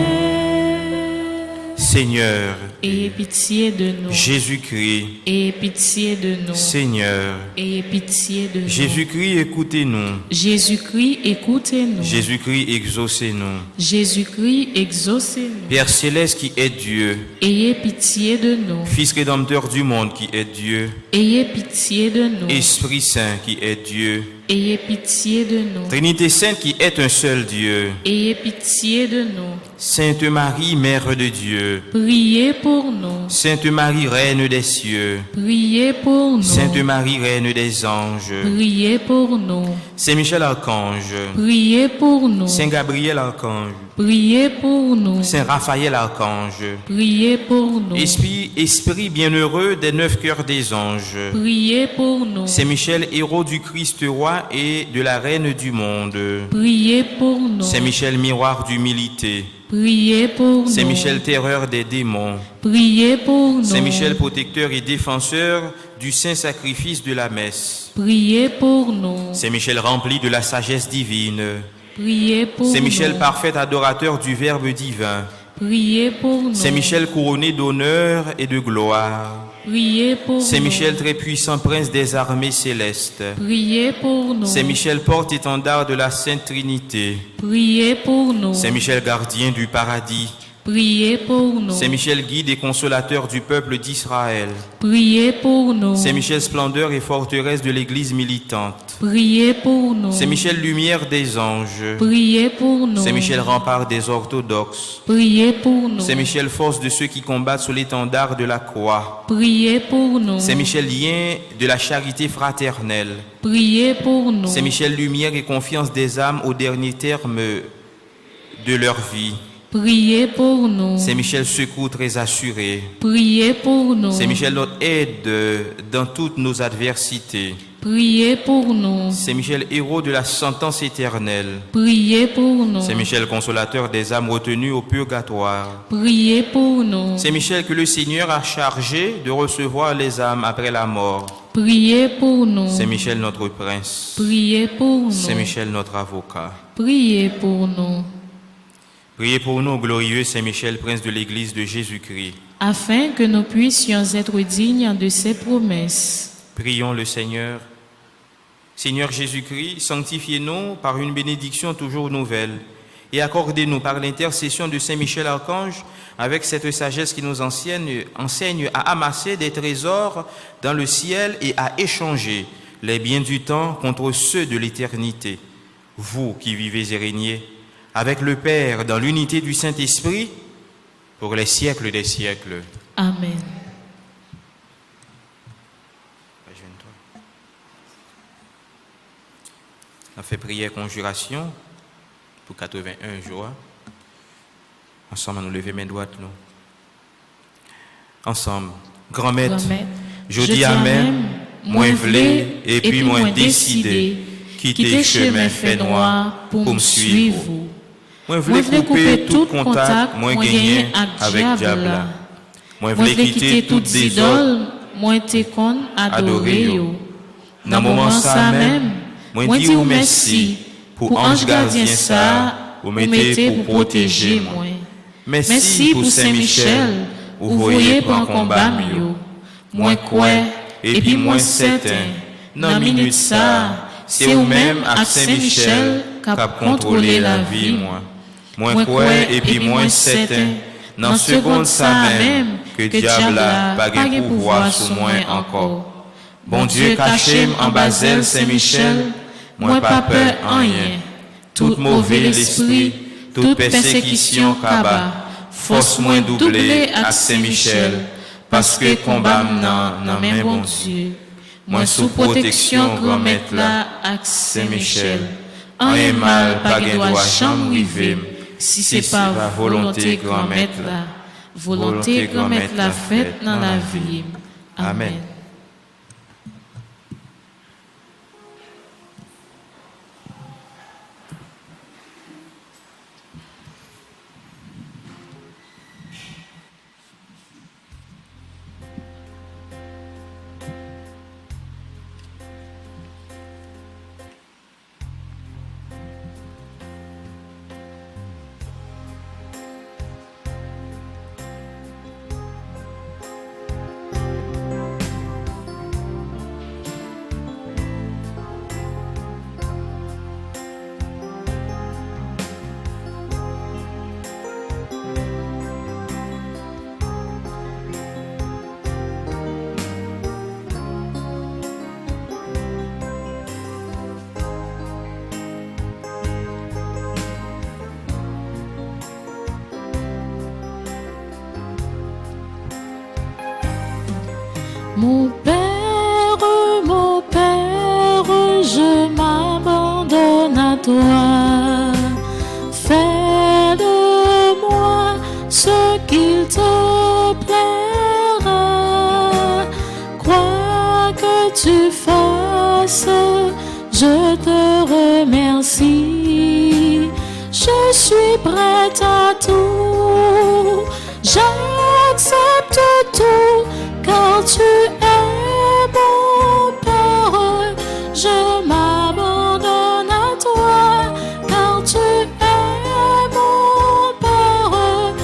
Seigneur, Ayez pitié de nous. Jésus-Christ, Ayez pitié de nous. Seigneur, Ayez pitié de nous. Jésus-Christ, écoutez-nous. Jésus-Christ, écoutez-nous. Jésus-Christ, exaucez-nous. Jésus-Christ, exaucez-nous. Père céleste qui est Dieu, Ayez pitié de nous. Fils rédempteur du monde qui est Dieu, Ayez pitié de nous. Esprit Saint qui est Dieu, Ayez pitié de nous. Trinité Sainte qui est un seul Dieu, Ayez pitié de nous. Sainte Marie, Mère de Dieu, Priez pour nous. Sainte Marie, Reine des cieux, Priez pour nous. Sainte Marie, Reine des anges, Priez pour nous. Saint Michel Archange, Priez pour nous. Saint Gabriel Archange, Priez pour nous. Saint Raphaël Archange, Priez pour nous. Esprit bienheureux des 9 cœurs des anges, Priez pour nous. Saint Michel, héros du Christ roi et de la Reine du monde, Priez pour nous. Saint Michel, miroir d'humilité, Priez pour nous. Saint Michel, terreur des démons, Priez pour nous. Saint Michel, protecteur et défenseur du saint sacrifice de la messe, Priez pour nous. Saint Michel, rempli de la sagesse divine, Priez pour Saint Michel, nous. parfait adorateur du Verbe divin, Priez pour nous. Saint Michel couronné d'honneur et de gloire. Priez pour Saint nous. Michel très puissant prince des armées célestes. Priez pour nous. Saint Michel porte-étendard de la Sainte Trinité. Priez pour nous. Saint Michel gardien du paradis. Priez pour nous. Saint Michel guide et consolateur du peuple d'Israël. Priez pour nous. Saint Michel splendeur et forteresse de l'Église militante. Priez pour nous. Saint Michel lumière des anges. Priez pour nous. Saint Michel rempart des orthodoxes. Priez pour nous. Saint Michel force de ceux qui combattent sous l'étendard de la croix. Priez pour nous. Saint Michel lien de la charité fraternelle. Priez pour nous. Saint Michel lumière et confiance des âmes au dernier terme de leur vie. Priez pour nous. Saint Michel secours très assuré. Priez pour nous. Saint Michel notre aide dans toutes nos adversités. Priez pour nous. Saint Michel héros de la sentence éternelle. Priez pour nous. Saint Michel consolateur des âmes retenues au purgatoire. Priez pour nous. Saint Michel que le Seigneur a chargé de recevoir les âmes après la mort. Priez pour nous. Saint Michel notre prince. Priez pour nous. Saint Michel notre avocat. Priez pour nous. Priez pour nous, glorieux Saint Michel, prince de l'Église de Jésus-Christ. Afin que nous puissions être dignes de ses promesses. Prions le Seigneur. Seigneur Jésus-Christ, sanctifiez-nous par une bénédiction toujours nouvelle et accordez-nous par l'intercession de Saint Michel Archange, avec cette sagesse qui nous enseigne à amasser des trésors dans le ciel et à échanger les biens du temps contre ceux de l'éternité. Vous qui vivez et régnez avec le Père dans l'unité du Saint-Esprit pour les siècles des siècles. Amen. On fait prière conjuration pour 81 jours. Ensemble, nous lever main droite, nous. Ensemble, grand maître, je dis Amen, moins vlé et puis moins décidé, quitter chemin fait noir pour me suivre. Moi vle couper tout contact, moi gagner avec diable. Moi vle quitter toutes idoles, moi te kon adorer yo. Dans moment ça même, moi dis ou merci pour ange gardien ça, ou mettez pour protéger moi. Merci pour Saint Michel, ou voyez pour combat mieux. Moi quoi et puis moi certain, dans minute ça, c'est ou même à Saint Michel cap contrôler la vie moi. Moi quoi et puis moi certain, dans seconde ça même, que diable a pas de pouvoir sur moi encore. Bon Dieu caché en Basel Saint-Michel, moi pas peur en rien. Tout mauvais l'esprit, toute persécution kaba, force moins doublée à Saint-Michel, parce que combat nan main bon Dieu. Moi sous protection grand maître là à Saint-Michel, en un mal pas de droit chambre rivé. Si c'est pas volonté grand maître là, volonté grand maître la faite dans la vie. Amen. Mon Père, je m'abandonne à toi. Fais de moi ce qu'il te plaira. Quoi que tu fasses, je te remercie. Je suis prête à tout. J'accepte tout. Car tu es mon Père, je m'abandonne à toi. Car tu es mon Père,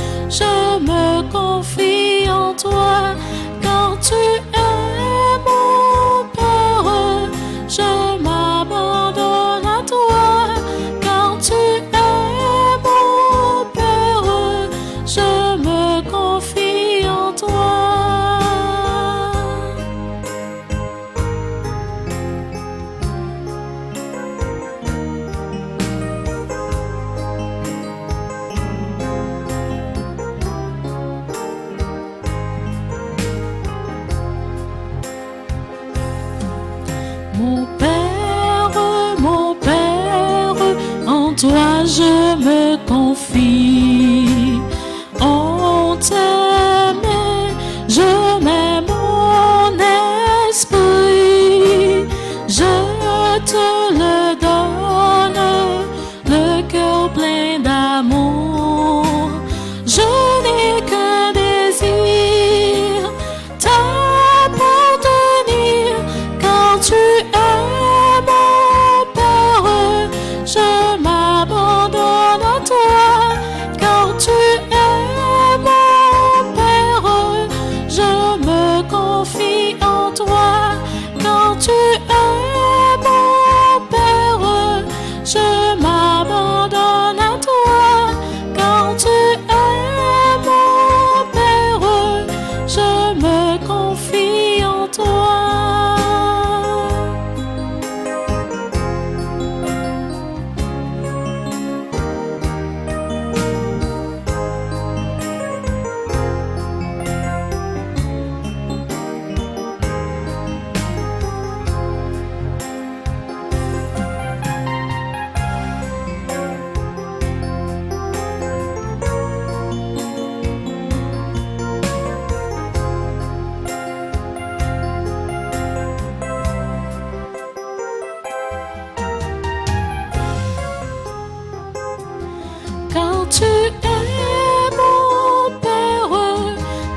tu es mon Père,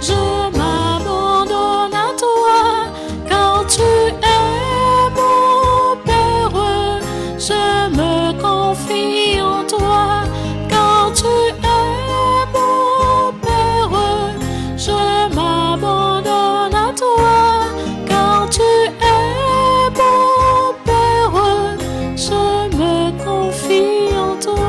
je m'abandonne à toi. Quand tu es mon Père, je me confie en toi. Quand tu es mon Père, je m'abandonne à toi. Quand tu es mon Père, je me confie en toi.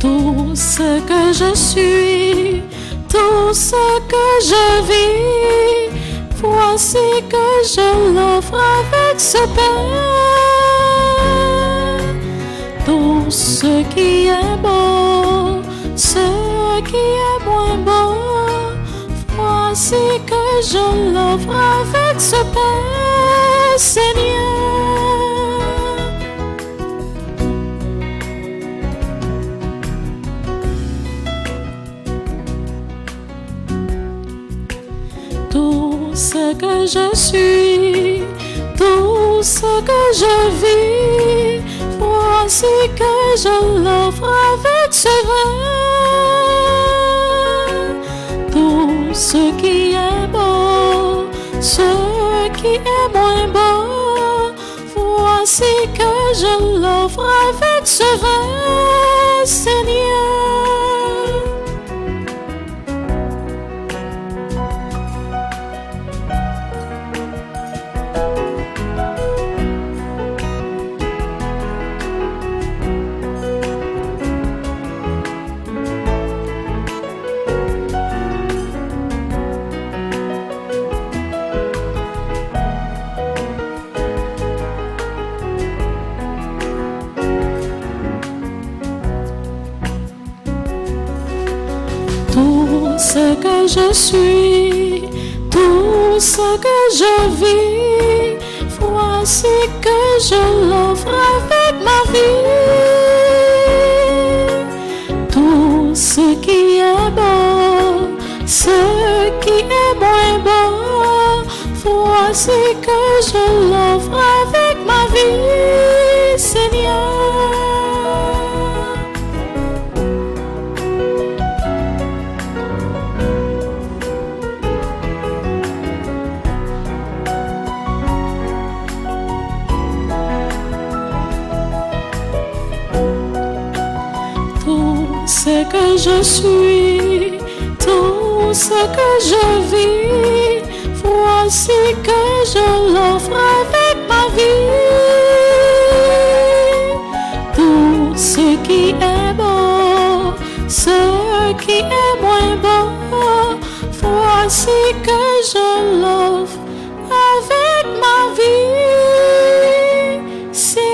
Tout ce que je suis, tout ce que je vis, voici que je l'offre avec ce pain. Tout ce qui est beau, ce qui est moins beau, voici que je l'offre avec ce pain, Seigneur. Tout ce que je suis, tout ce que je vis, voici que je l'offre avec ce vin. Tout ce qui est beau, ce qui est moins beau, voici que je l'offre avec ce vin, Seigneur. Tout ce que je suis, tout ce que je vis, voici que je l'offre avec ma vie. Tout ce qui est beau, ce qui est moins beau, voici que je l'offre avec ma vie, Seigneur. Ce que je suis, tout ce que je vis, voici que je l'offre avec ma vie. Tout ce qui est beau, ce qui est moins beau, voici que je l'offre avec ma vie, Seigneur.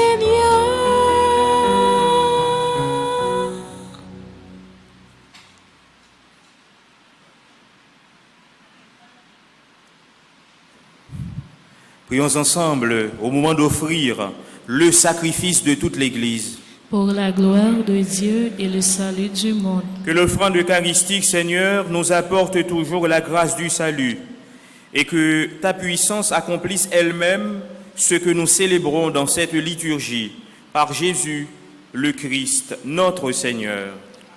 Prions ensemble au moment d'offrir le sacrifice de toute l'Église. Pour la gloire de Dieu et le salut du monde. Que l'offrande eucharistique, Seigneur, nous apporte toujours la grâce du salut et que ta puissance accomplisse elle-même ce que nous célébrons dans cette liturgie par Jésus, le Christ, notre Seigneur.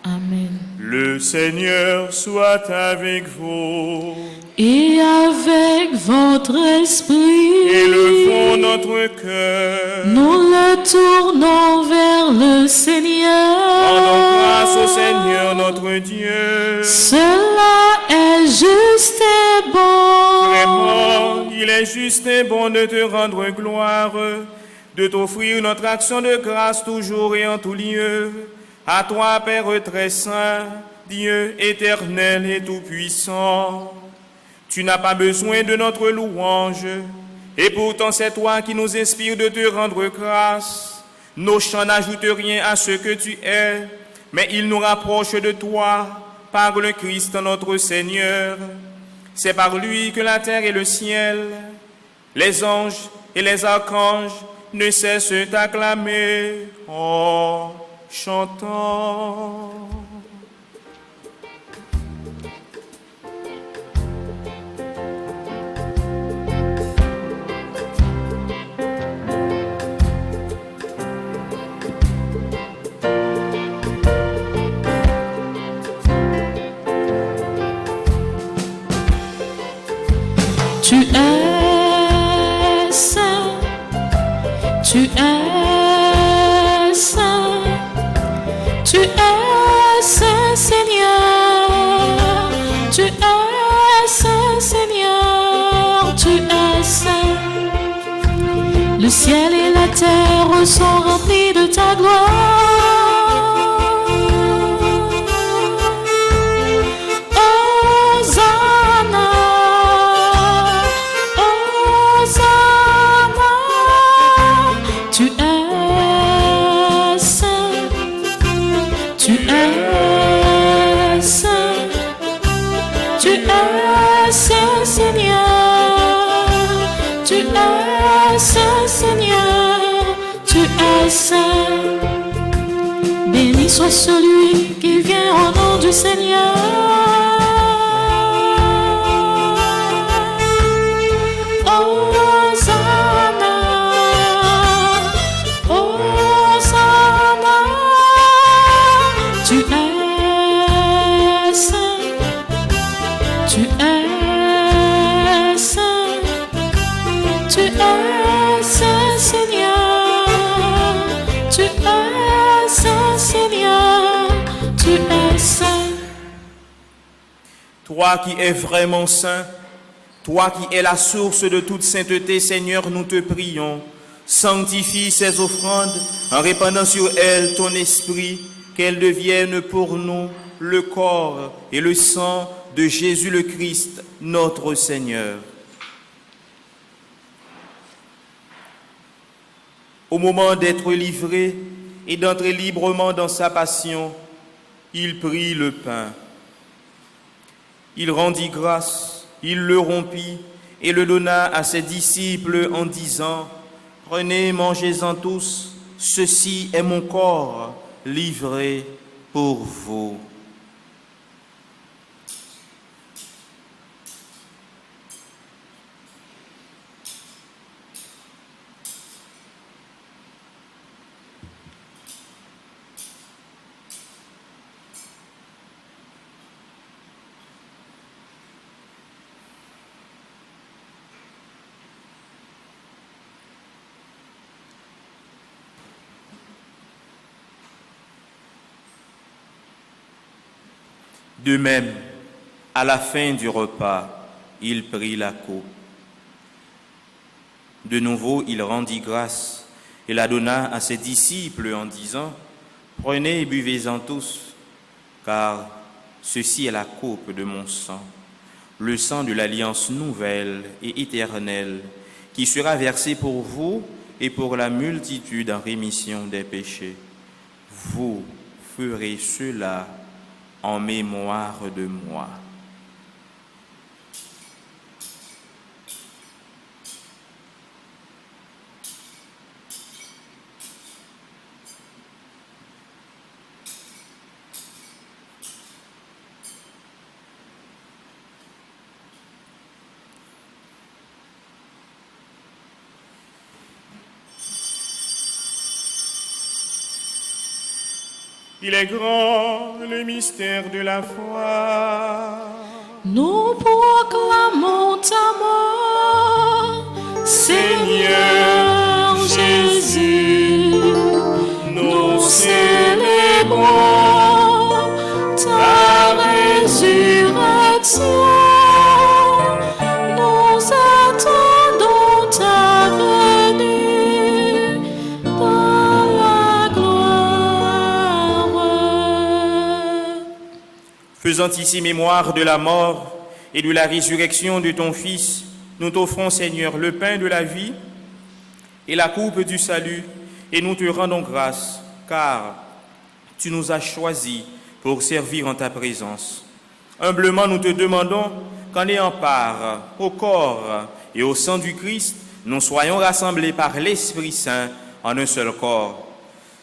Amen. Le Seigneur soit avec vous. Et avec votre esprit, Élevons notre cœur. nous le tournons vers le Seigneur. Rendons grâce au Seigneur notre Dieu. Cela est juste et bon. Vraiment, il est juste et bon de te rendre gloire, de t'offrir notre action de grâce toujours et en tout lieu. À toi, Père très saint, Dieu éternel et tout-puissant. Tu n'as pas besoin de notre louange, et pourtant c'est toi qui nous inspires de te rendre grâce. Nos chants n'ajoutent rien à ce que tu es, mais ils nous rapprochent de toi par le Christ notre Seigneur. C'est par lui que la terre et le ciel, les anges et les archanges ne cessent d'acclamer en chantant. Tu es saint, tu es saint, tu es saint Seigneur, tu es saint Seigneur, tu es saint. Le ciel et la terre sont remplis de ta gloire. Béni soit celui qui vient au nom du Seigneur. Hosanna, Hosanna. Tu es saint, tu es saint, tu es saint Seigneur. Tu es saint Seigneur, tu es saint. Toi qui es vraiment saint, toi qui es la source de toute sainteté, Seigneur, nous te prions. Sanctifie ces offrandes en répandant sur elles ton esprit, qu'elles deviennent pour nous le corps et le sang de Jésus le Christ, notre Seigneur. Au moment d'être livré et d'entrer librement dans sa passion, il prit le pain. Il rendit grâce, il le rompit et le donna à ses disciples en disant : « Prenez, mangez-en tous, ceci est mon corps livré pour vous. » De même, à la fin du repas, il prit la coupe. De nouveau, il rendit grâce et la donna à ses disciples en disant : « Prenez et buvez-en tous, car ceci est la coupe de mon sang, le sang de l'alliance nouvelle et éternelle, qui sera versé pour vous et pour la multitude en rémission des péchés. Vous ferez cela en mémoire de moi. » Il est grand le mystère de la foi. Nous proclamons ta mort, Seigneur Jésus. Nous célébrons ta résurrection. Nous attendons ta venue dans la gloire. Faisant ici mémoire de la mort et de la résurrection de ton Fils, nous t'offrons, Seigneur, le pain de la vie et la coupe du salut, et nous te rendons grâce, car tu nous as choisis pour servir en ta présence. Humblement, nous te demandons qu'en ayant part au corps et au sang du Christ, nous soyons rassemblés par l'Esprit Saint en un seul corps.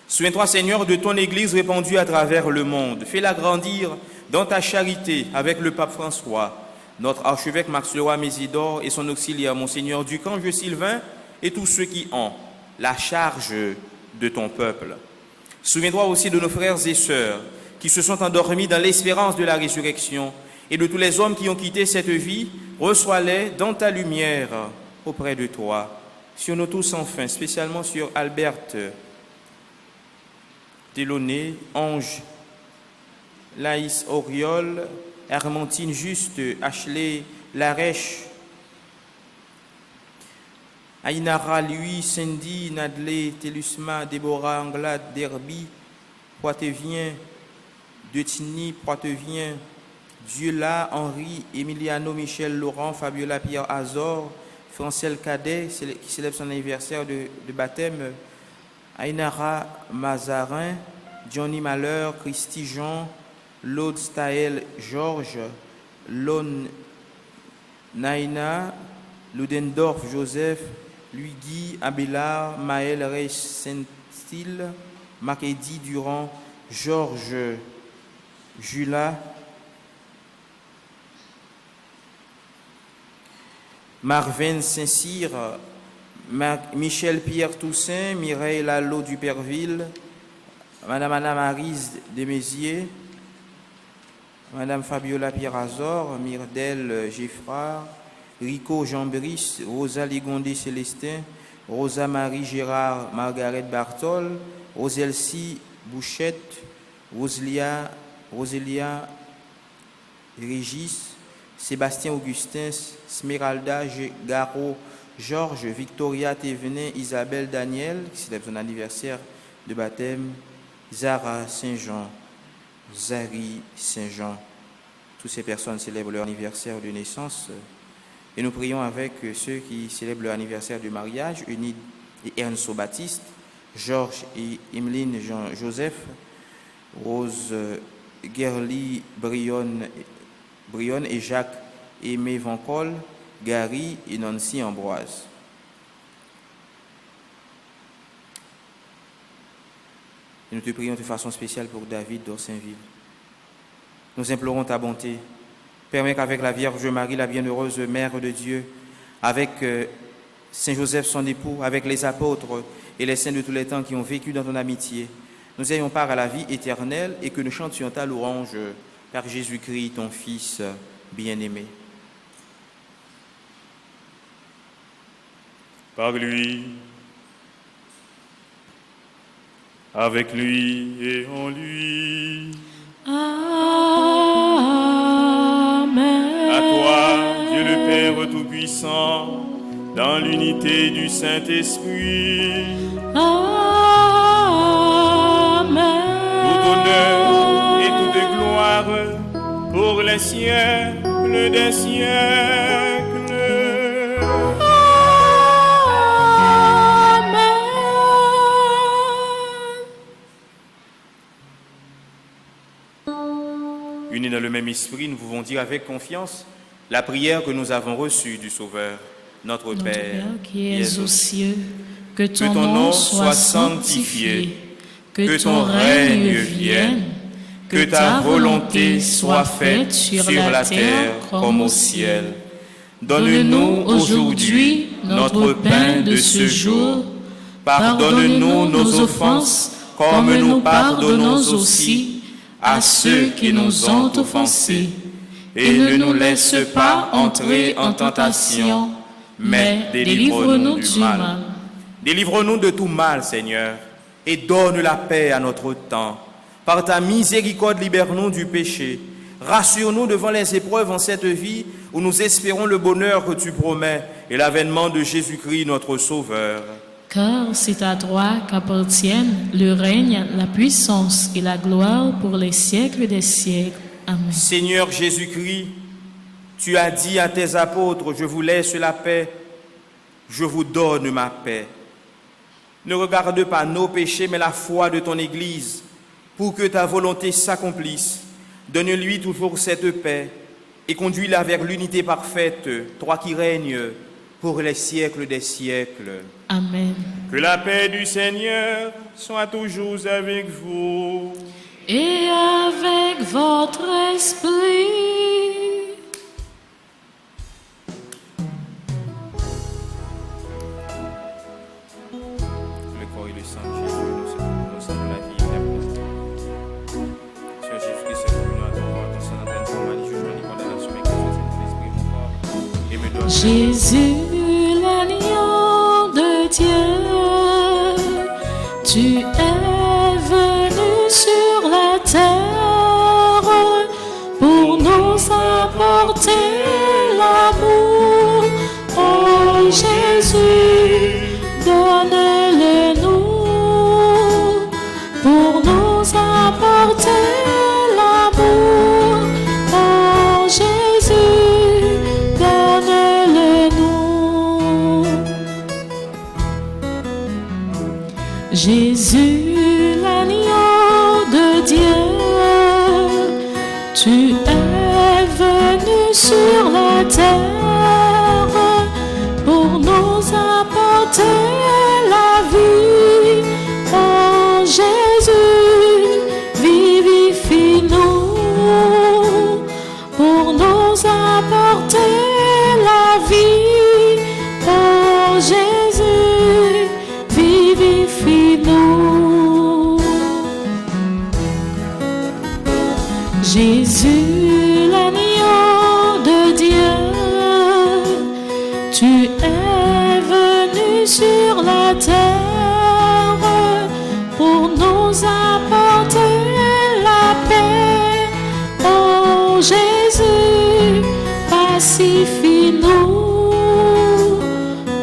Souviens-toi, Seigneur, de ton Église répandue à travers le monde. Fais-la grandir dans ta charité avec le pape François, notre archevêque Max Leroy Mésidor et son auxiliaire, Monseigneur Ducange Sylvain, et tous ceux qui ont la charge de ton peuple. Souviens-toi aussi de nos frères et sœurs qui se sont endormis dans l'espérance de la résurrection et de tous les hommes qui ont quitté cette vie. Reçois-les dans ta lumière auprès de toi. Sur nous tous enfin, spécialement sur Alberte Delaunay, Ange, Laïs Auriol, Hermantine Juste, Ashley Larèche, Ainara Louis, Cindy, Nadley, Télusma, Déborah, Anglade, Derby, Poitevien, Deutigny, Poitevien, Dieula, Henri, Emiliano, Michel, Laurent, Fabiola, Pierre, Azor, Francel Cadet, qui célèbre son anniversaire de baptême, Ainara Mazarin, Johnny Malheur, Christy Jean, Laude Staël, Georges, Lone Naina, Ludendorff, Joseph, Louis-Guy, Abélard, Maël Reich Saint-Stil, Macedi Durand, Georges Jula, Marvin Saint-Cyr, Michel Pierre Toussaint, Mireille Lalo Duperville, Madame Anna Marise Desméziers, Madame Fabiola Pierre-Azor, Myrdel Geffrard, Rico Jean-Brice, Rosa Ligondé Célestin, Rosa Marie Gérard Margaret Bartol, Roselcie Bouchette, Roselia Régis, Sébastien Augustin, Smeralda Garo, Georges, Victoria Thévenin, Isabelle Daniel, qui célèbre son anniversaire de baptême, Zara Saint-Jean, Zari Saint-Jean. Toutes ces personnes célèbrent leur anniversaire de naissance. Et nous prions avec ceux qui célèbrent leur anniversaire de mariage, Eunide et Ernst Baptiste, Georges et Emeline Jean-Joseph, Rose Gerly Brion et Jacques Aimé Vancol, Gary et Nancy Ambroise. Et nous te prions de façon spéciale pour David d'Orsainville. Nous implorons ta bonté. Permets qu'avec la Vierge Marie, la bienheureuse Mère de Dieu, avec Saint Joseph son époux, avec les apôtres et les saints de tous les temps qui ont vécu dans ton amitié, nous ayons part à la vie éternelle et que nous chantions ta louange par Jésus-Christ, ton Fils bien-aimé. Par lui, avec lui et en lui. Amen. À toi, Dieu le Père Tout-Puissant, dans l'unité du Saint-Esprit. Amen. Tout honneur et toute gloire pour les siècles des siècles. Unis dans le même esprit, nous pouvons dire avec confiance la prière que nous avons reçue du Sauveur, notre Père, qui es aux cieux, que que ton nom soit sanctifié, que ton règne vienne, que ta volonté soit faite sur la terre comme au ciel. Donne-nous aujourd'hui notre pain de ce jour. Pardonne-nous nos offenses, comme nous pardonnons aussi à ceux qui nous ont offensés. Et ne nous laisse pas entrer en tentation, mais délivre-nous du mal. Délivre-nous de tout mal, Seigneur, et donne la paix à notre temps. Par ta miséricorde, libère-nous du péché. Rassure-nous devant les épreuves en cette vie où nous espérons le bonheur que tu promets et l'avènement de Jésus-Christ, notre Sauveur. Car c'est à toi qu'appartiennent le règne, la puissance et la gloire pour les siècles des siècles. Amen. Seigneur Jésus-Christ, tu as dit à tes apôtres, je vous laisse la paix, je vous donne ma paix. Ne regarde pas nos péchés, mais la foi de ton Église, pour que ta volonté s'accomplisse. Donne-lui toujours cette paix et conduis-la vers l'unité parfaite, toi qui règnes pour les siècles des siècles. Amen. Que la paix du Seigneur soit toujours avec vous. Et avec votre esprit. Le corps et le sang de Jésus, nous sommes de la vie éternelle. Seigneur Jésus-Christ, c'est pour nous à ton ton sang d'entraîne pour mal, jugement et condamnation, mais que cet esprit mon corps et me donne. Jésus, l'agneau de Dieu, tu es venu sur la terre pour nous apporter l'amour. Oh Jésus, donne-le-nous pour nous apporter l'amour. Oh Jésus, donne-le-nous. Jésus, l'agneau de Dieu, tu es venu sur la terre pour nous apporter la vie. Oh Jésus, vivifie-nous pour nous apporter la vie. Oh Jésus, vivifie-nous. Jésus, l'agneau de Dieu, tu es venu sur la terre pour nous apporter la paix. Oh Jésus, pacifie-nous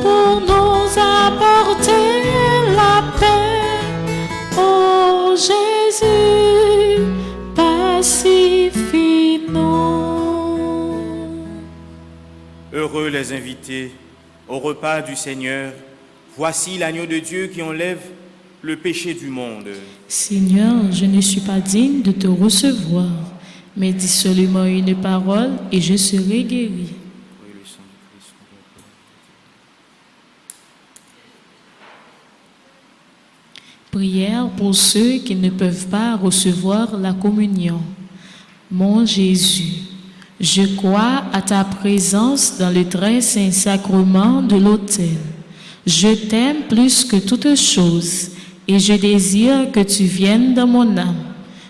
pour nous apporter la paix. Oh Jésus, pacifie-nous. Heureux les invités au repas du Seigneur. Voici l'agneau de Dieu qui enlève le péché du monde. Seigneur, je ne suis pas digne de te recevoir, mais dis seulement une parole et je serai guéri. Prière pour ceux qui ne peuvent pas recevoir la communion. Mon Jésus, je crois à ta présence dans le très saint sacrement de l'autel. Je t'aime plus que toute chose et je désire que tu viennes dans mon âme.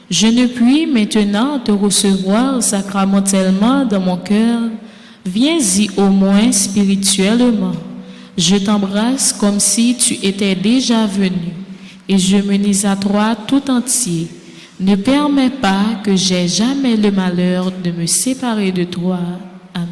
Je ne puis maintenant te recevoir sacramentellement dans mon cœur. Viens-y au moins spirituellement. Je t'embrasse comme si tu étais déjà venu et je m'unis à toi tout entier. Ne permets pas que j'aie jamais le malheur de me séparer de toi. Amen.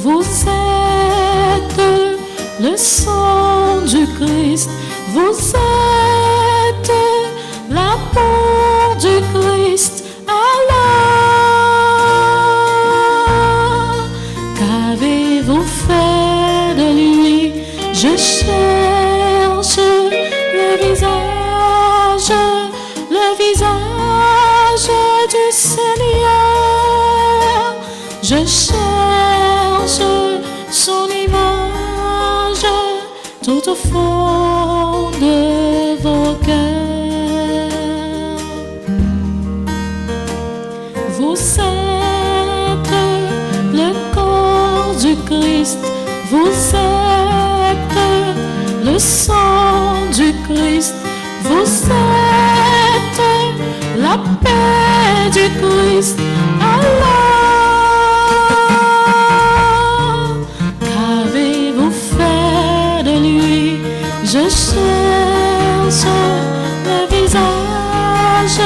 vous êtes le sang du Christ, vous êtes la peau du Christ. Alors, qu'avez-vous fait de lui? Je cherche le visage du Seigneur. Je cherche son image tout au fond de vos cœurs. Vous êtes le corps du Christ, vous êtes le sang du Christ, vous êtes la paix du Christ. Alors, qu'avez-vous fait de lui? Je cherche le visage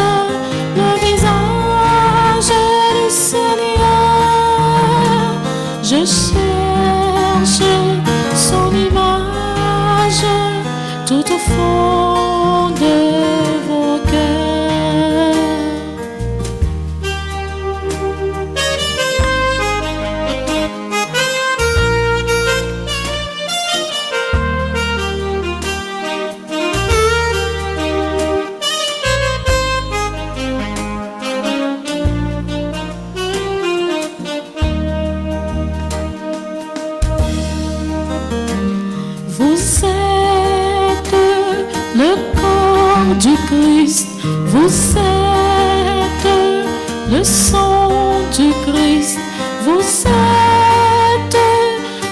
du Seigneur. Je cherche son image tout au fond de vos cœurs. Vous êtes le corps du Christ, vous êtes le sang du Christ, vous êtes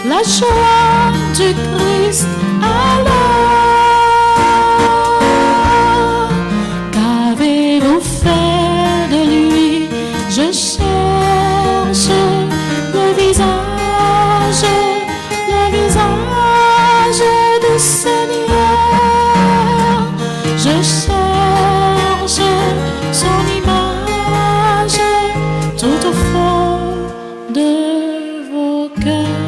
la joie du Christ. Alors, qu'avez-vous fait de lui? Je cherche le visage du Seigneur. Je cherche son image tout au fond de vos cœurs.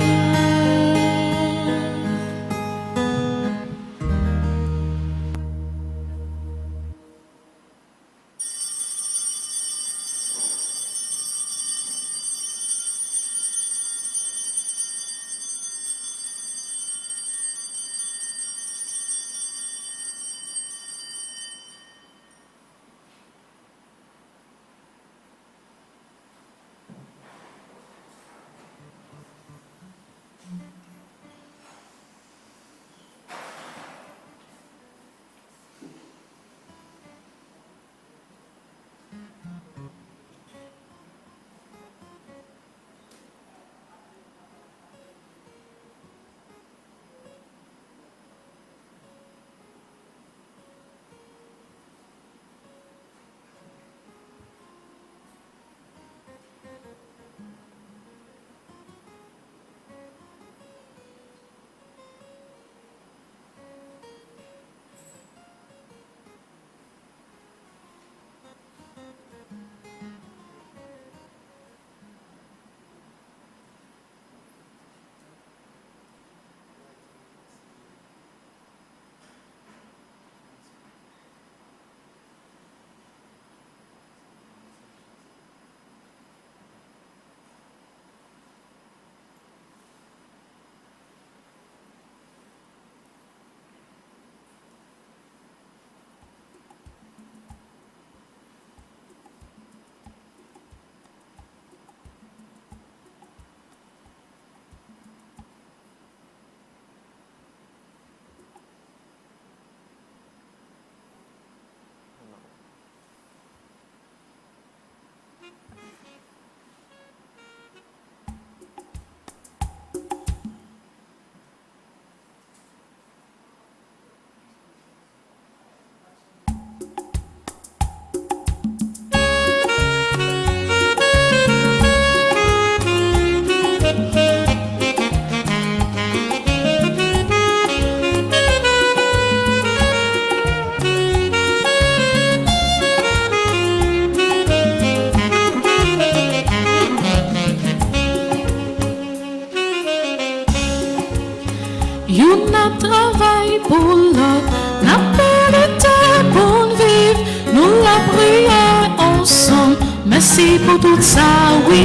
Pour notre travail, pour l'autre, notre mérité pour vivre, nous la prière ensemble. Merci pour tout ça, oui.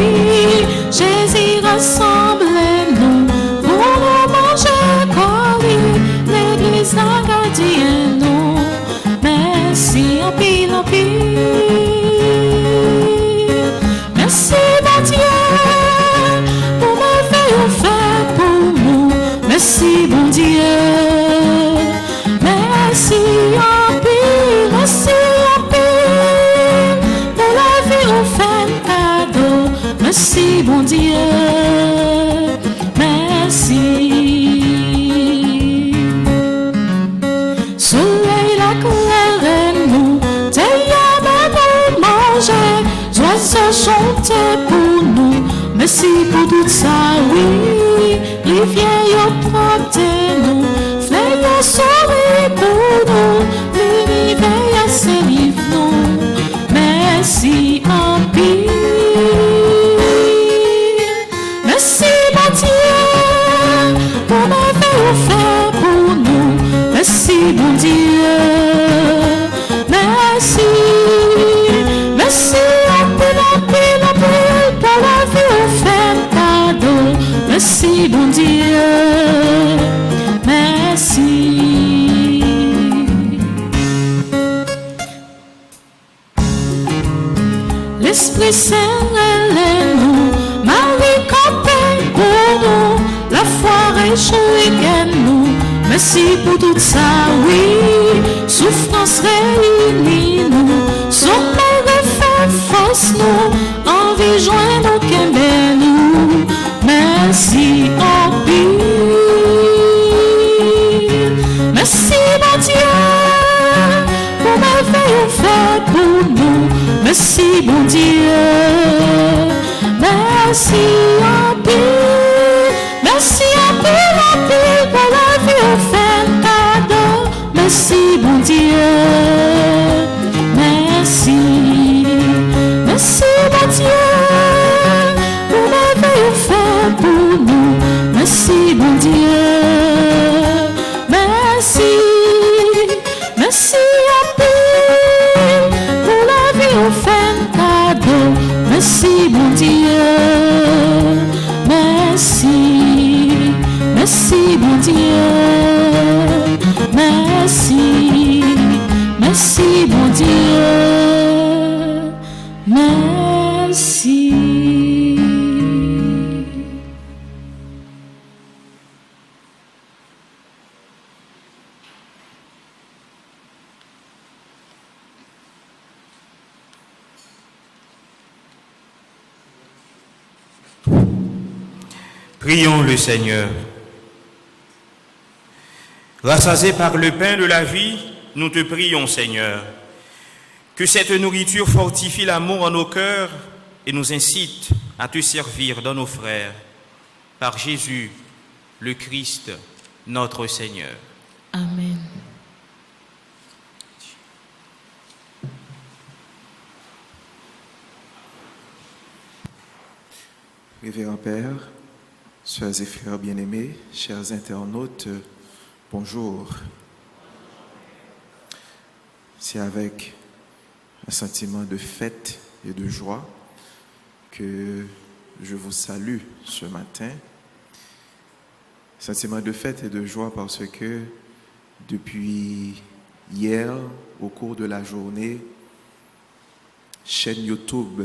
Jésus rassemble-nous pour nous manger corps. L'église la gardienne, nous. Merci en pile, en pile. Merci, mon Dieu, pour ma vie offerte pour nous. Merci, mon Dieu. Merci en pile, merci en pile. Pour la vie offerte cadeau. Merci, mon Dieu. Merci. Soleil la claire nous, t'ayama nous manger, oiseaux chanter pour nous. Merci pour tout ça, oui. Rivière yo propre nous, fleurs yo souris pour nous. L'univers a ses livres nous. Merci en pile. Merci mon Dieu pour ma vie offerte pour nous. Merci mon Dieu. Merci. Merci en pile pour la vie offerte cadeau. Merci mon Dieu. Merci. L'Esprit Saint est nous, Marie campagne pour nous, la foi réjouit nous. Merci pour tout ça, oui. Souffrance réunit nous, sommeil refait force nous, envie joindre nous qu'aimer nous. Merci en pile. Merci mon Dieu pour ma vie offerte pour nous. Merci mon Dieu. Merci en pile. Merci en pile pour la vie offerte cadeau. Merci mon Dieu. Merci. Merci mon Dieu pour la vie offerte pour nous. Merci mon Dieu. Merci. Merci en pile pour la vie offerte cadeau. Merci mon Dieu. Merci. Merci mon Dieu. Merci. Merci mon Dieu. Merci. Prions le Seigneur. Rassasiés par le pain de la vie, nous te prions, Seigneur, que cette nourriture fortifie l'amour en nos cœurs et nous incite à te servir dans nos frères. Par Jésus, le Christ, notre Seigneur. Amen. Révérend Père, sœurs et frères bien-aimés, chers internautes, bonjour. C'est avec un sentiment de fête et de joie que je vous salue ce matin. Sentiment de fête et de joie parce que depuis hier, au cours de la journée, chaîne YouTube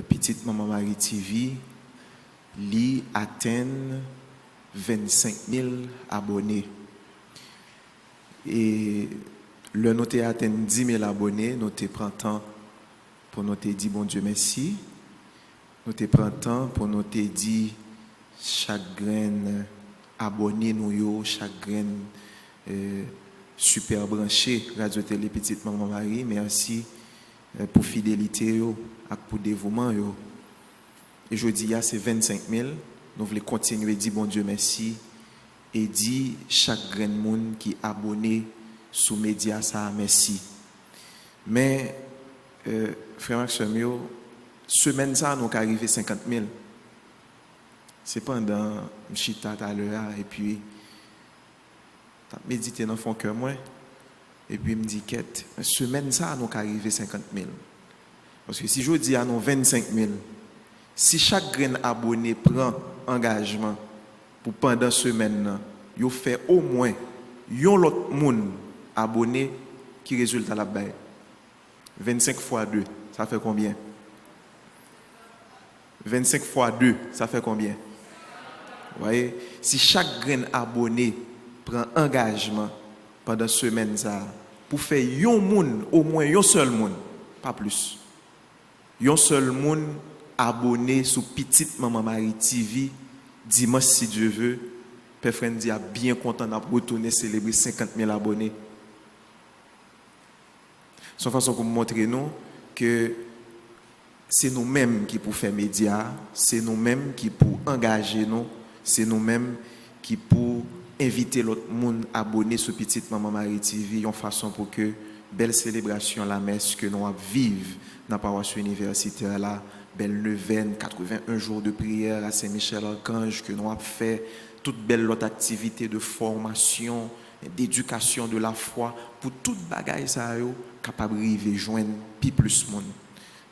Petite Maman Marie TV lui atteint 25 000 abonnés. Et le nous atteint 10 000 abonnés, nous te prend temps pour nous te dire bon Dieu merci. Nous te prend temps pour nous te dire chaque graine abonné nous yo, chaque graine super branché Radio Télé Petite Maman Marie. Merci pour fidélité yo, et pour dévouement yo. Et je dis, c'est 25 000. Nous voulons continuer à dire bon Dieu merci et dire chaque grand monde qui est abonné sous média ça merci. Mais frère Maxime, semaine ça nous arrivé 50 000. C'est pendant chita tout à l'heure et puis Je médité dans mon cœur, moi. Et puis, je me dis, quête, semaine, ça, nous arrivé 50 000. Parce que si je dis à nous 25 000, si chaque grain abonné prend engagement pour pendant semaine, il fait au moins l'autre monde abonné qui résulte à la baie. 25 fois 2, ça fait combien? 25 fois 2, ça fait combien? Vous voyez? Si chaque grain abonné prend engagement pendant semaine, ça, pour faire un monde, au moins un seul monde, pas plus. Un seul monde abonné sur Petite Maman Marie TV, dimanche si Dieu veut, Père Frendi a bien content de retourner célébrer 50 000 abonnés. C'est une façon pour montrer nous que c'est nous-mêmes qui pour faire médias, c'est nous-mêmes qui pour engager nous, c'est nous-mêmes qui pour inviter l'autre monde abonné sur Petite Maman Marie TV, une façon pour que belle célébration la messe que nous vivons dans la paroisse universitaire là, belle neuvaine, 81 jours de prière à Saint-Michel-Archange que nous avons fait, toute belle autre activité de formation, d'éducation de la foi, pour toute bagaille ça yo capable de joindre plus monde.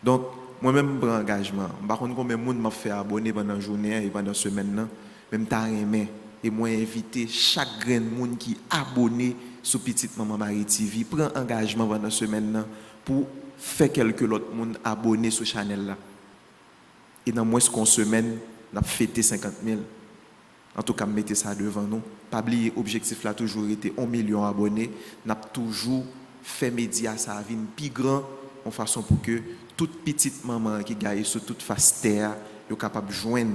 Donc moi-même prends engagement. Par contre combien de monde m'a fait abonner pendant la journée et pendant la semaine, même t'as aimé et moi inviter chaque grain de monde qui abonné sur Petite Maman Marie TV prend engagement pendant la semaine pour faire quelques autres monde abonné sur channel là. Et dans moins qu'une semaine, on a fêté 50 000. En tout cas, mettez ça devant nous. Pas oublier, l'objectif là toujours été 1 million d'abonnés. On a toujours fait média ça vie plus grand en façon pour que toute petite maman qui gagne sur toute face terre soit capable de joindre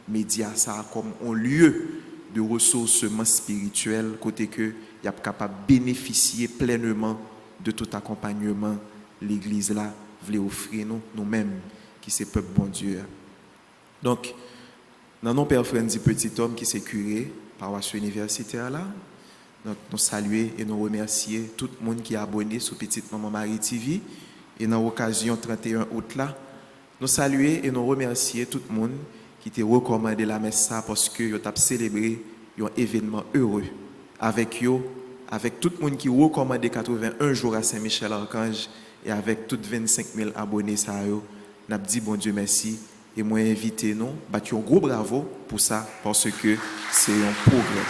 média ça comme un lieu de ressourcement spirituel côté que y a capable de bénéficier pleinement de tout accompagnement l'église là voulait offrir nous-mêmes qui c'est peuple bon Dieu. Donc dans nos père Frendi petit homme qui s'est curé paroisse universitaire là. Donc, nous saluer et nous remercier tout le monde qui est abonné sur Petite Maman Marie TV. Et dans l'occasion 31 août là, nous saluer et nous remercier tout le monde qui t'a recommandé la messe ça parce que vous avez célébré un événement heureux avec eux, avec tout le monde qui recommandé 81 jours à Saint-Michel-Archange et avec toutes 25 000 abonnés ça yo. N'a dit bon Dieu merci et moi invité nous, battu un gros bravo pour ça parce que c'est un progrès.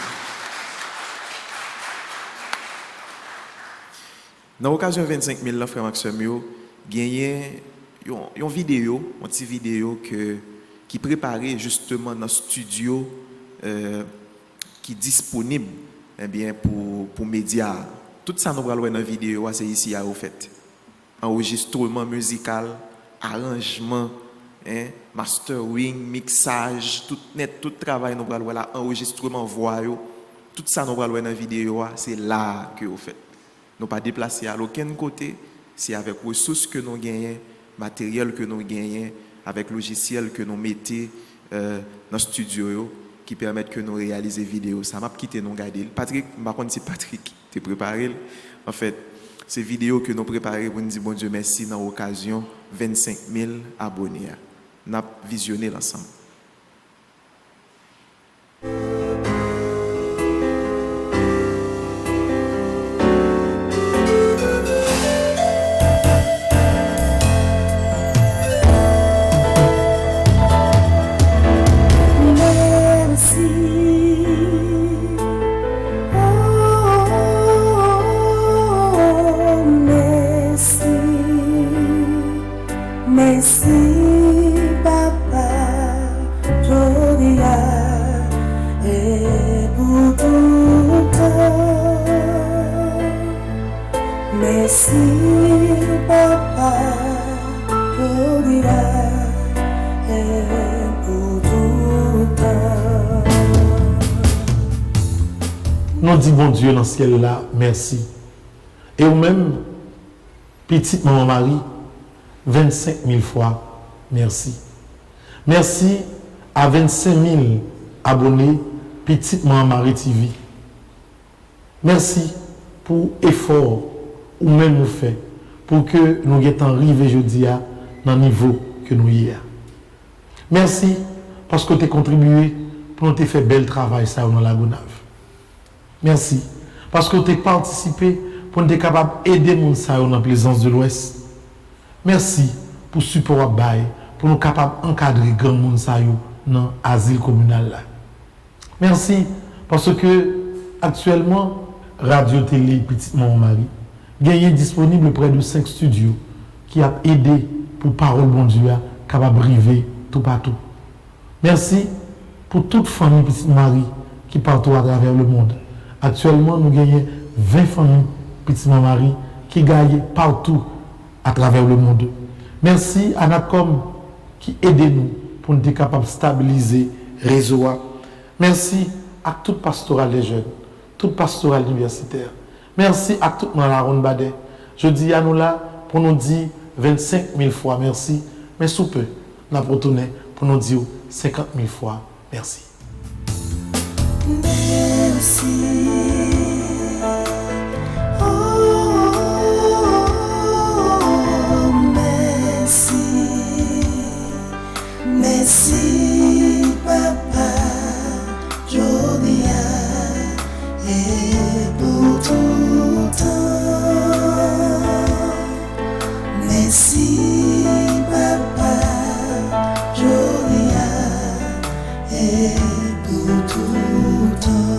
Dans l'occasion 25 000 là, frère Maxime, gagné une vidéo, une petite vidéo qui préparée justement dans le studio qui est disponible eh bien, pour médias. Tout ça nous allons voir dans la vidéo, c'est ici à au fait. Enregistrement musical, arrangement, mastering, mixage, tout net, tout travail nous allons voir là, enregistrement voix, tout ça nous allons voir dans la vidéo, c'est là que vous faites. Nous pas déplacer à aucun côté, c'est avec ressources que nous gagnons, matériel que nous gagnons, avec logiciel que nous mettons dans le studio qui permettent que nous réaliser vidéo. Ça m'a quitté nous garder. Patrick, par contre c'est Patrick qui préparé. En fait, c'est vidéo que nous préparé pour nous dire bon Dieu merci dans l'occasion 25 000 abonnés. Nous avons visionné l'ensemble. Nous disons bon Dieu dans le ciel là, merci. Et ou même, petite maman Marie, 25 000 fois, merci. Merci à 25 000 abonnés, petite maman Marie TV. Merci pour l'effort ou même nous fait pour que nous ayons arrivé aujourd'hui dans le niveau que nous y sommes. Merci parce que tu as contribué pour nous faire bel travail ça dans la Gonave. Merci parce que vous avez participé pour être capable d'aider les gens dans la plaisance de l'Ouest. Merci pour le support bail, pour nous capables d'encadrer les gens dans l'asile communal. Merci parce que actuellement, Radio Télé Petite Maman Marie gagne disponible près de 5 studios qui a aidé pour Parole Bon Dieu capable de briver tout partout. Merci pour toute famille Petite Marie qui partout à travers le monde. Actuellement, nous gagnons 20 familles Petite Maman Marie qui gagnent partout à travers le monde. Merci à NACOM qui aide nous pour nous être capables de stabiliser le réseau. Merci à toute pastorale des jeunes, toute pastorale universitaire. Merci à tout le monde à la ronde Badet. Je dis à nous là pour nous dire 25 000 fois merci, mais sous peu, nous allons retourner pour nous dire 50 000 fois merci. Merci. Merci, Papa, Jodia, et pour tout temps. Merci, Papa, Jodia, et pour tout temps.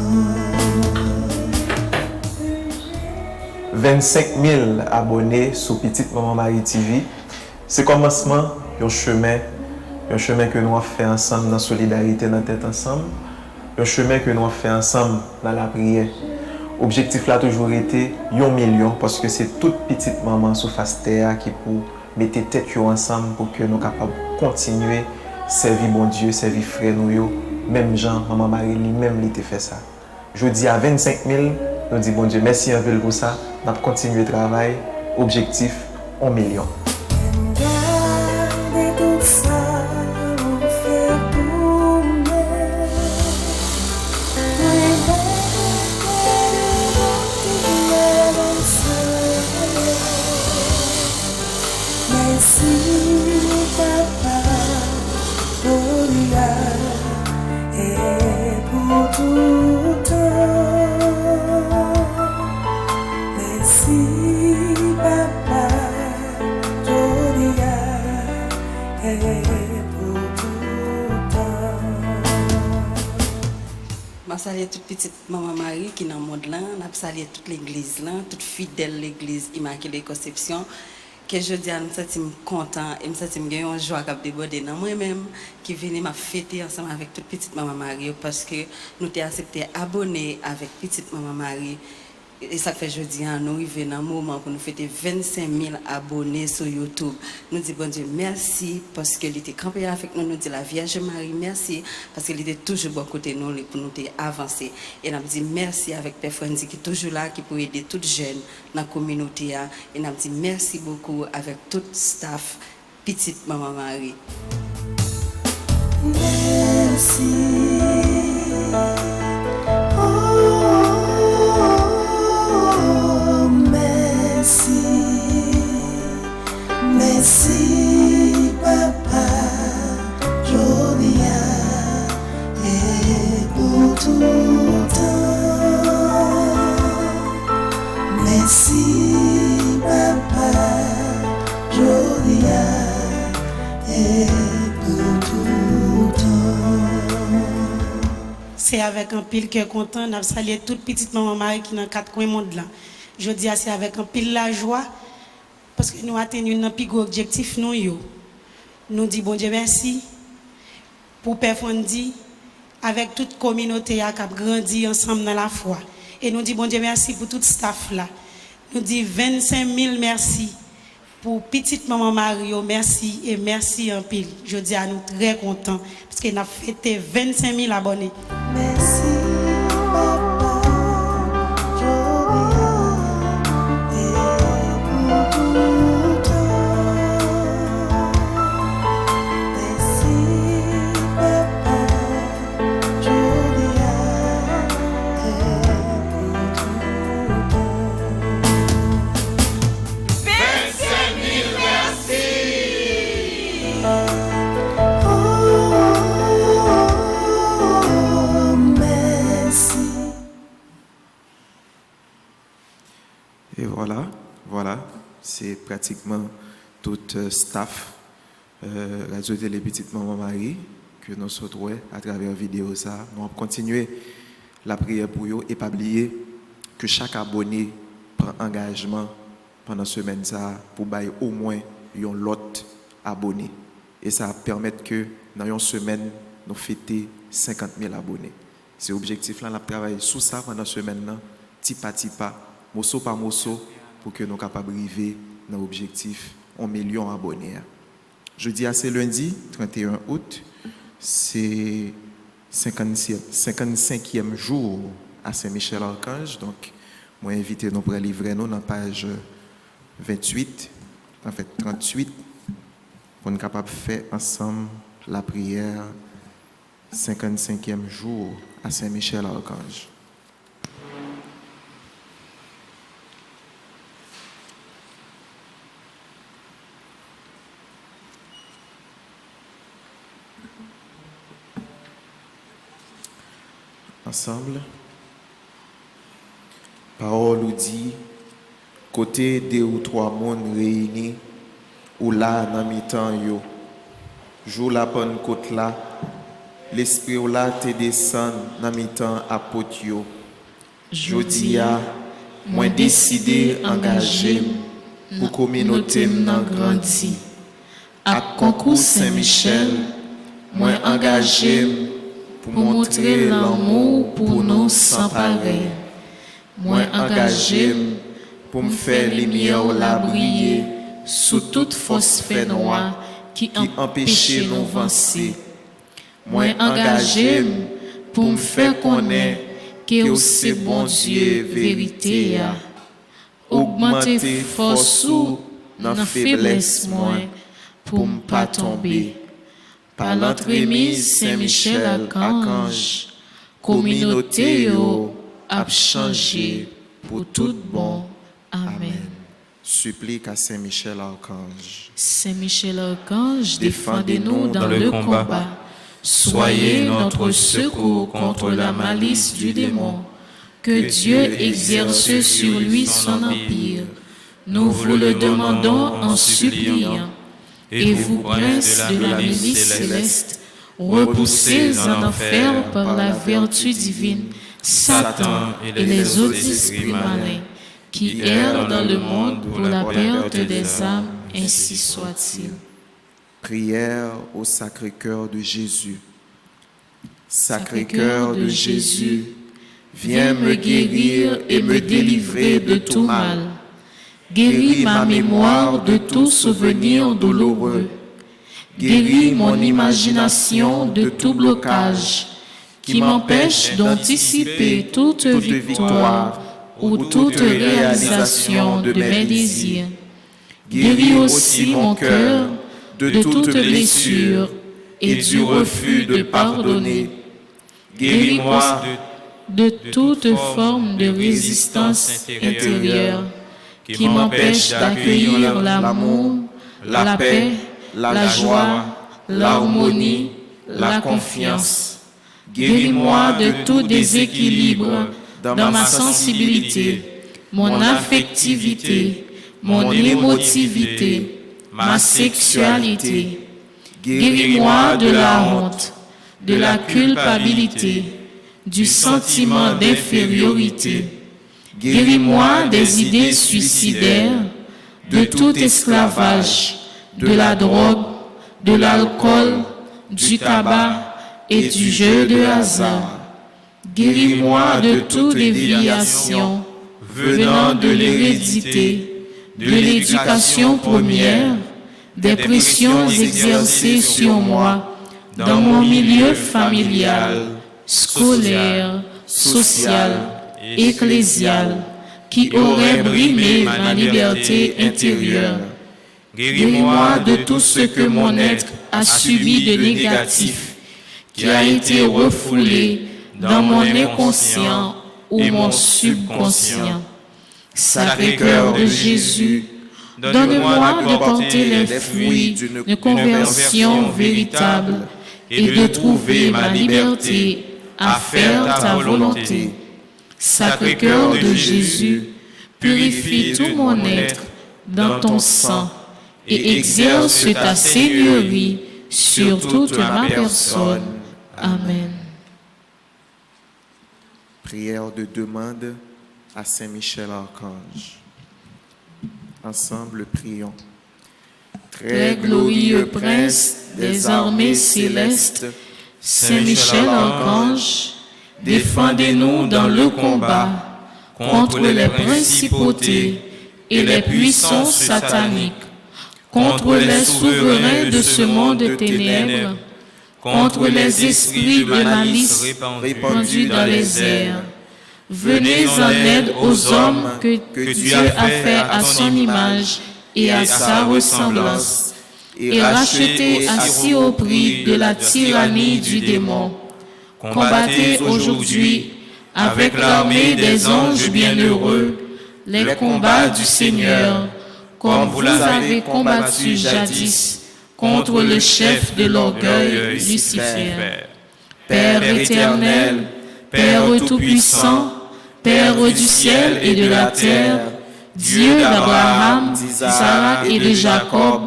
25 000 abonnés sur Petite Maman Marie TV. C'est commencement d'un chemin que nous avons fait ensemble dans la solidarité, dans la tête ensemble. Un chemin que nous avons fait ensemble dans la prière. L'objectif là a toujours été 1 million parce que c'est toute petite maman sous face terre qui pour mettre tête ensemble pour que nous capables de continuer à servir bon Dieu, servir frère nous. Même Jean, Maman Marie lui-même il fait ça. Je dis à 25 000, nous disons bon Dieu, merci un peu pour ça. Nous allons continuer le travail. Objectif 1 million. Je salue toute petite Maman Marie qui est dans le monde là, je salue toute l'église là, toute fidèle l'église Immaculée Conception. Que je dis à nous sommes contents et nous sommes une joie qui déborder dans moi-même qui vient m'a fêter ensemble avec toute petite Maman Marie parce que nous t'ai accepté abonner avec petite Maman Marie. Et ça fait jeudi, nous arrivons dans un moment pour nous fêter 25 000 abonnés sur YouTube. Nous disons bon Dieu merci parce qu'il était campé avec nous. Nous disons la Vierge Marie merci parce qu'il était toujours bon côté nous pour nous avancer. Et nous disons merci avec Père Franzi qui est toujours là, qui peut aider tous les jeunes dans la communauté. Et nous disons merci beaucoup avec tout le staff Petite Maman Marie. Merci. Merci, Papa, Jodia, et pour tout temps. Merci, Papa, Jodia, et pour tout temps. C'est avec un pile cœur content, nous saluons toute petite Maman Marie qui est dans 4 coins du monde là. Je dis c'est avec un pile la joie. Parce que nous atteignons un plus gros objectif, nous disons bon Dieu merci pour Père Fondi avec toute communauté qui a grandi ensemble dans la foi. Et nous disons bon Dieu merci pour tout le staff là. Nous disons 25 000 merci pour petite Maman Mario, merci et merci en pile. Je dis à nous très contents parce qu'on a fêté 25 000 abonnés. Merci. c'est pratiquement tout staff Radio Télé Petite Maman Marie que nous souhaitons à travers la vidéo ça. Nous allons continuer la prière pour eux et pas oublier que chaque abonné prend engagement pendant cette semaine ça pour bailler au moins un lot abonné. Et ça permet que dans une semaine, nous fêter 50 000 abonnés. C'est l'objectif là, nous travaillons sous ça pendant cette semaine, petit pas, morceau par morceau, pour que nous soyons capables d'arriver dans l'objectif 1 million d'abonnés. Jeudi, c'est lundi, 31 août, c'est 55e jour à Saint-Michel-Archange. Donc, moi, invité nous pour livrer nous dans la page 28, en fait 38, pour nous capables de faire ensemble la prière 55e jour à Saint-Michel-Archange. Ensemble, parole ou dit, côté 2 ou 3 mondes réunis, ou là dans mi-temps yo, jour la bonne côte là, l'esprit ou là te descend dans mi-temps apôtre yo. Jodi a, moi décidé engagé pour communauté nan grandi. À concours Saint-Michel, moi engagé pour montrer l'amour pour nous sans pareil. Moi engagé pour me faire lumière la briller sous toute fausse fait noire qui empêche nous avancer. Moi engagé pour me faire connaître que c'est bon Dieu vérité a. Augmenter force ou dans faiblesse moi pour ne pas tomber. Par l'entremise Saint-Michel-Archange, communauté yo a changé pour tout bon. Amen. Supplique à Saint-Michel-Archange. Saint-Michel-Archange, défendez-nous dans le combat. Soyez notre secours contre la malice du démon. Que Dieu exerce sur lui son empire. Nous vous le demandons en suppliant. Et vous, princes de la milice céleste, repoussez en enfer par la vertu divine Satan et les autres esprits malins qui errent dans le monde pour la perte des âmes, ainsi soit-il. Prière au Sacré-Cœur de Jésus. Sacré-Cœur de Jésus, viens me guérir et me délivrer de tout mal. Guéris ma mémoire de tout souvenir douloureux. Guéris mon imagination de tout blocage qui m'empêche d'anticiper toute victoire ou toute réalisation de mes désirs. Guéris aussi mon cœur de toute blessure et du refus de pardonner. Guéris-moi de toute forme de résistance intérieure qui m'empêche d'accueillir l'amour, la paix, la joie, l'harmonie, la confiance. Guéris-moi de tout déséquilibre dans ma sensibilité, mon affectivité, mon émotivité, ma sexualité. Guéris-moi de la honte, de la culpabilité, du sentiment d'infériorité. Guéris-moi des idées suicidaires, de tout esclavage, de la drogue, de l'alcool, du tabac et du jeu de hasard. Guéris-moi de toute déviation venant de l'hérédité, de l'éducation première, des pressions exercées sur moi dans mon milieu familial, scolaire, social, ecclésial, qui aurait brimé ma liberté intérieure. Guéris-moi de tout ce que mon être a subi de négatif, qui a été refoulé dans mon inconscient ou mon subconscient. Sacré-Cœur de Jésus, donne-moi de porter les fruits d'une conversion véritable et de trouver ma liberté à faire ta volonté. Sacré-Cœur de Jésus, purifie tout mon être dans ton sang et exerce ta seigneurie sur toute ma personne. Amen. Prière de demande à Saint Michel Archange. Ensemble, prions. Très glorieux prince des armées célestes, Saint Michel Archange, défendez-nous dans le combat contre les principautés et les puissances sataniques, contre les souverains de ce monde de ténèbres, contre les esprits de malice répandus dans les airs. Venez en aide aux hommes que Dieu a fait à son image et à sa ressemblance, et rachetés à si haut prix de la tyrannie du démon. Combattez aujourd'hui avec l'armée des anges bienheureux les combats du Seigneur, comme vous avez combattu jadis contre le chef de l'orgueil, Lucifer. Père éternel, Père tout-puissant, Père du ciel et de la terre, Dieu d'Abraham, d'Isaac et de Jacob,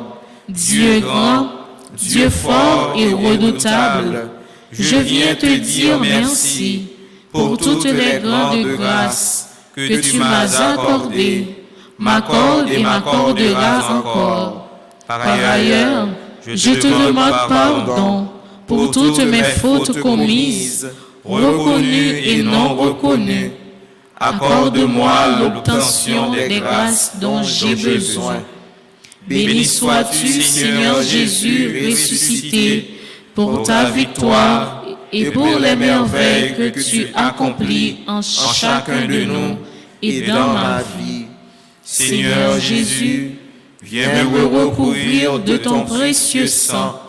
Dieu grand, Dieu fort et redoutable, je viens te dire merci pour toutes les grandes grâces que tu m'as accordées, m'accorde et m'accorderas encore. Par ailleurs, je te demande pardon pour toutes mes fautes commises, reconnues et non reconnues. Accorde-moi l'obtention des grâces dont j'ai besoin. Béni sois-tu, Seigneur Jésus ressuscité, pour ta victoire et pour les merveilles que tu accomplis en chacun de nous et dans ma vie. Seigneur Jésus, viens me recouvrir de ton précieux sang,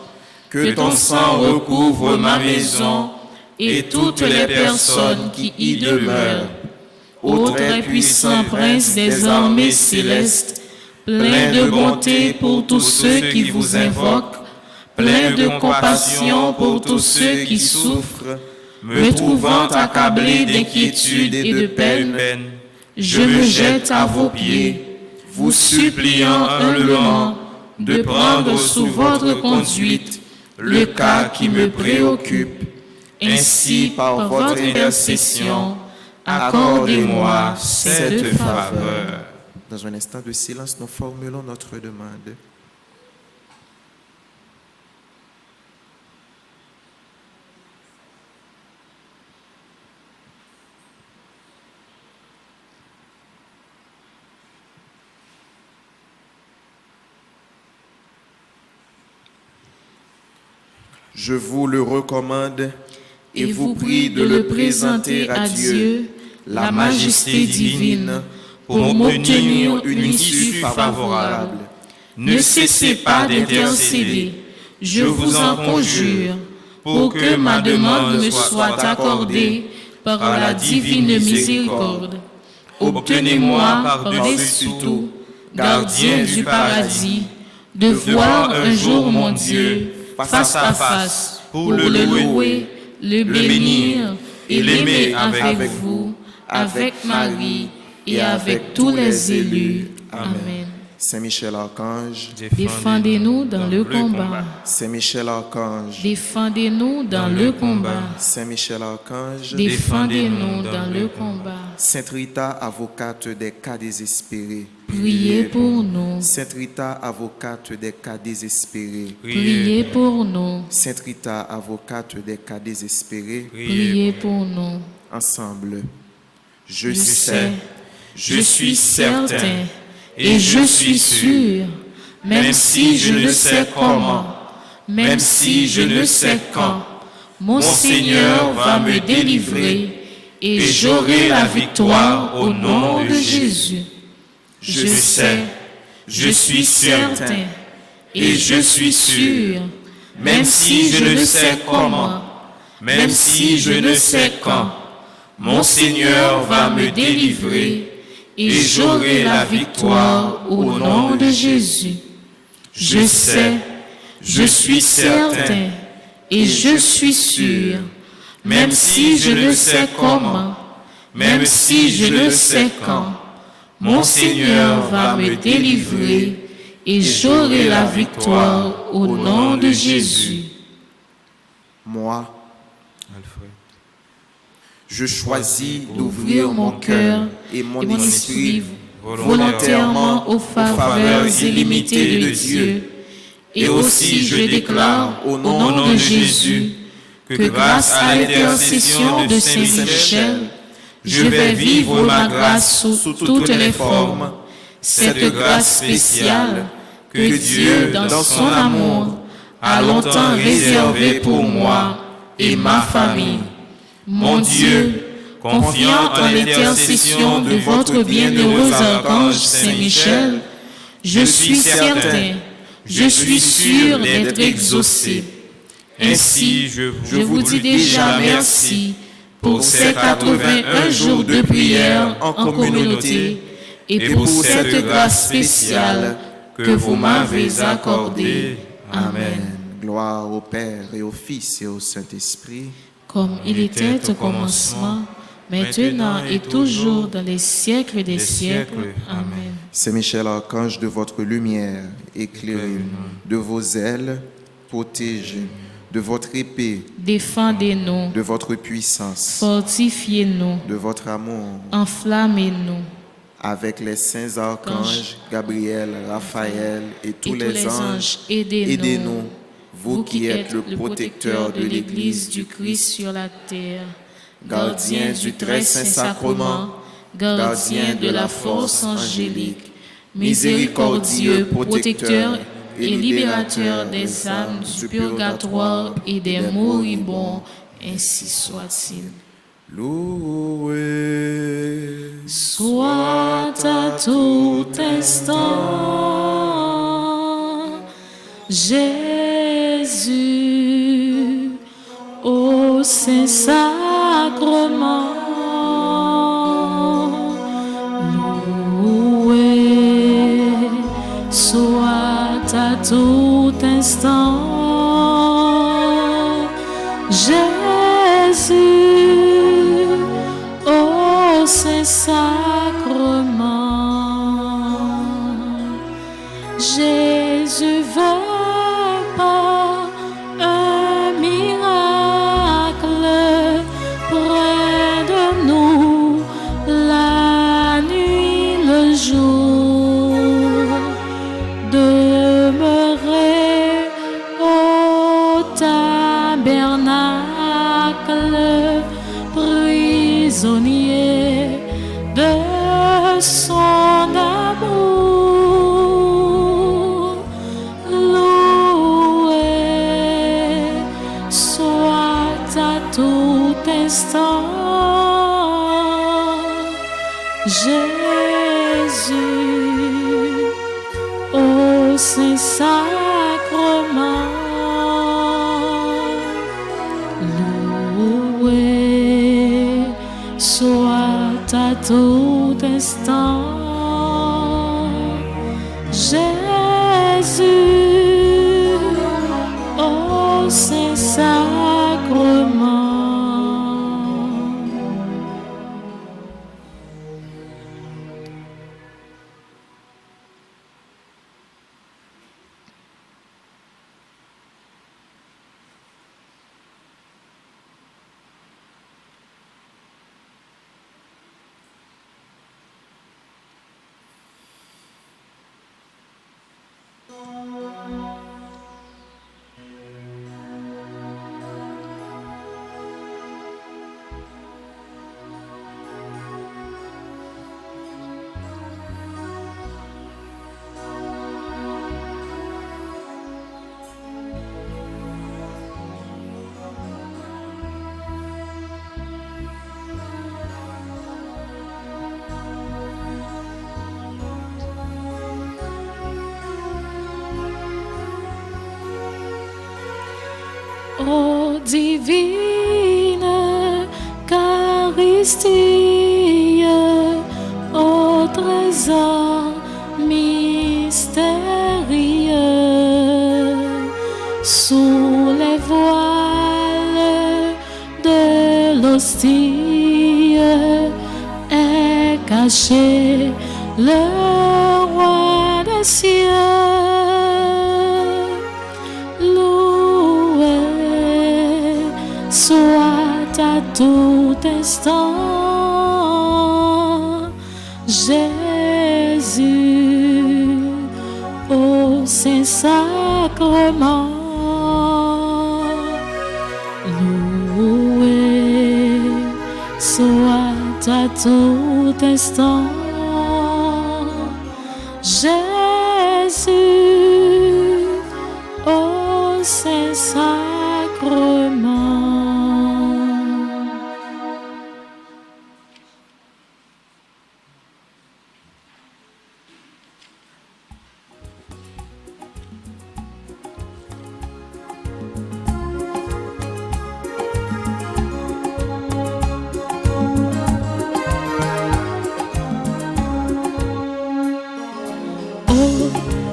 que ton sang recouvre ma maison et toutes les personnes qui y demeurent. Ô très puissant prince des armées célestes, plein de bonté pour tous ceux qui vous invoquent, plein de compassion pour tous ceux qui souffrent, me trouvant accablé d'inquiétude et de peine, je me jette à vos pieds, vous suppliant humblement de prendre sous votre conduite le cas qui me préoccupe. Ainsi, par votre intercession, accordez-moi cette faveur. Dans un instant de silence, nous formulons notre demande. Je vous le recommande et vous prie de le présenter à Dieu, la majesté divine, pour m'obtenir une issue favorable. Ne cessez pas d'intercéder, je vous en conjure, pour que ma demande me soit accordée par la divine miséricorde. Obtenez-moi par-dessus tout, gardien du paradis, de voir un jour mon Dieu face à face, pour le louer, le bénir et l'aimer avec vous, avec Marie et avec tous les élus. Amen. Saint Michel Archange, défendez-nous dans le combat. Saint Michel Archange, Défendez-nous dans le combat. Saint Michel Archange, Défendez-nous dans le combat. Sainte Rita, avocate des cas désespérés, Priez pour nous. Sainte Rita, avocate des cas désespérés, Priez pour nous. Sainte Rita, avocate des cas désespérés, Priez pour nous. ensemble. Je Je sais, sais, je suis certain et je suis sûr, même si je ne sais comment, même si je ne sais quand, mon Seigneur va me délivrer et j'aurai la victoire au nom de Jésus. Je sais, je suis certain et je suis sûr, même si je ne sais comment, même si je ne sais quand, mon Seigneur va me délivrer et j'aurai la victoire au nom de Jésus. Je sais, je suis certain et je suis sûr, même si je ne sais comment, même si je ne sais quand, Mon Seigneur va me délivrer et j'aurai la victoire au nom de Jésus. Moi, Alfred. je choisis D'ouvrir mon cœur et mon et mon esprit esprit volontairement aux faveurs illimitées de Dieu. Et aussi je déclare au nom de Jésus que grâce à l'intercession de Saint Michel, je vais vivre ma grâce sous toutes les formes. Cette grâce spéciale que Dieu, dans son amour, a longtemps réservée pour moi et ma famille. Mon Dieu, confiant en l'intercession de votre bienheureux archange Saint Michel, je suis certain, je suis sûr d'être exaucé. Ainsi, je vous dis déjà merci pour ces 81 jours de prière en communauté et pour cette grâce spéciale que vous m'avez accordée. Amen. Gloire au Père et au Fils et au Saint-Esprit. Comme il était au commencement, maintenant et toujours dans les siècles des siècles. Amen. Saint Michel, archange de votre lumière, éclairez-nous. De vos ailes, protégez. De votre épée, Défendez-nous, de votre puissance, fortifiez-nous, de votre amour, enflammez-nous. avec les saints archanges, Gabriel, Raphaël et tous les anges, aidez-nous, vous qui êtes le protecteur de l'Église du Christ sur la terre, gardien du très saint sacrement, gardien de la force angélique, miséricordieux, protecteur et libérateur des âmes du purgatoire et des moribonds, ainsi soit-il. Loué Soit à tout instant, Jésus, au Saint-Sacrement, loué soit à tout instant, Jésus, au Saint-Sacrement. Jésus veut par un miracle près de nous la nuit, le jour, demeurer au tabernacle, prisonnier de son amour. Loué soit à tout instant, Jésus, au Saint-Sacrement. Loué soit à tout instant, Jésus, au Saint-Sacrement. Ô divine Eucharistie, ô trésor mystérieux, sous les voiles de l'hostie est caché le roi des cieux, loué soit à tout instant Jésus au Saint-Sacrement. Loué soit à tout instant Jésus au Saint-Sacrement.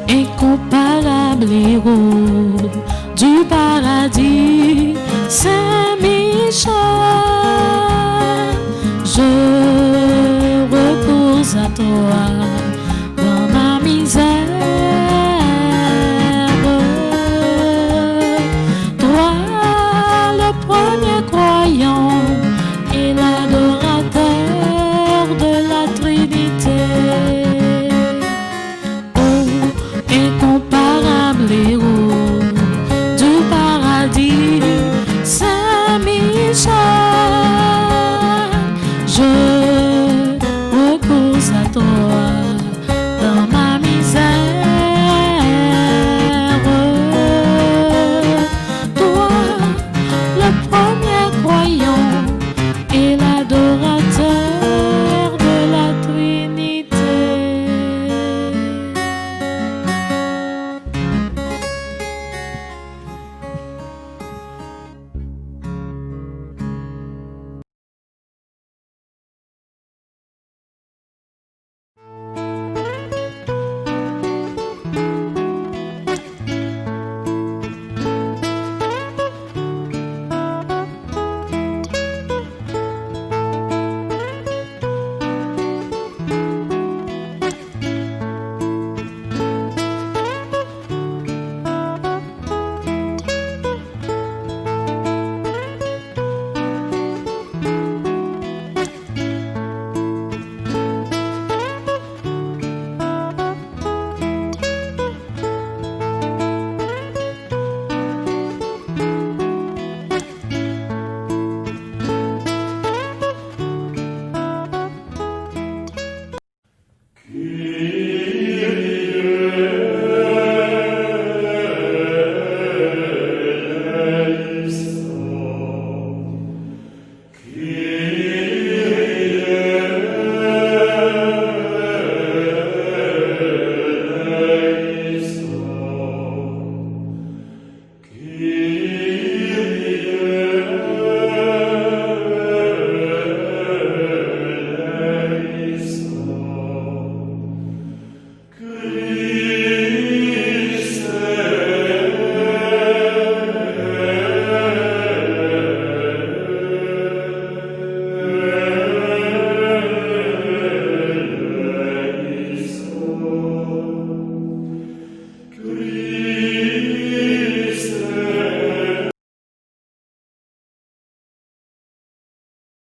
Incomparable héros du paradis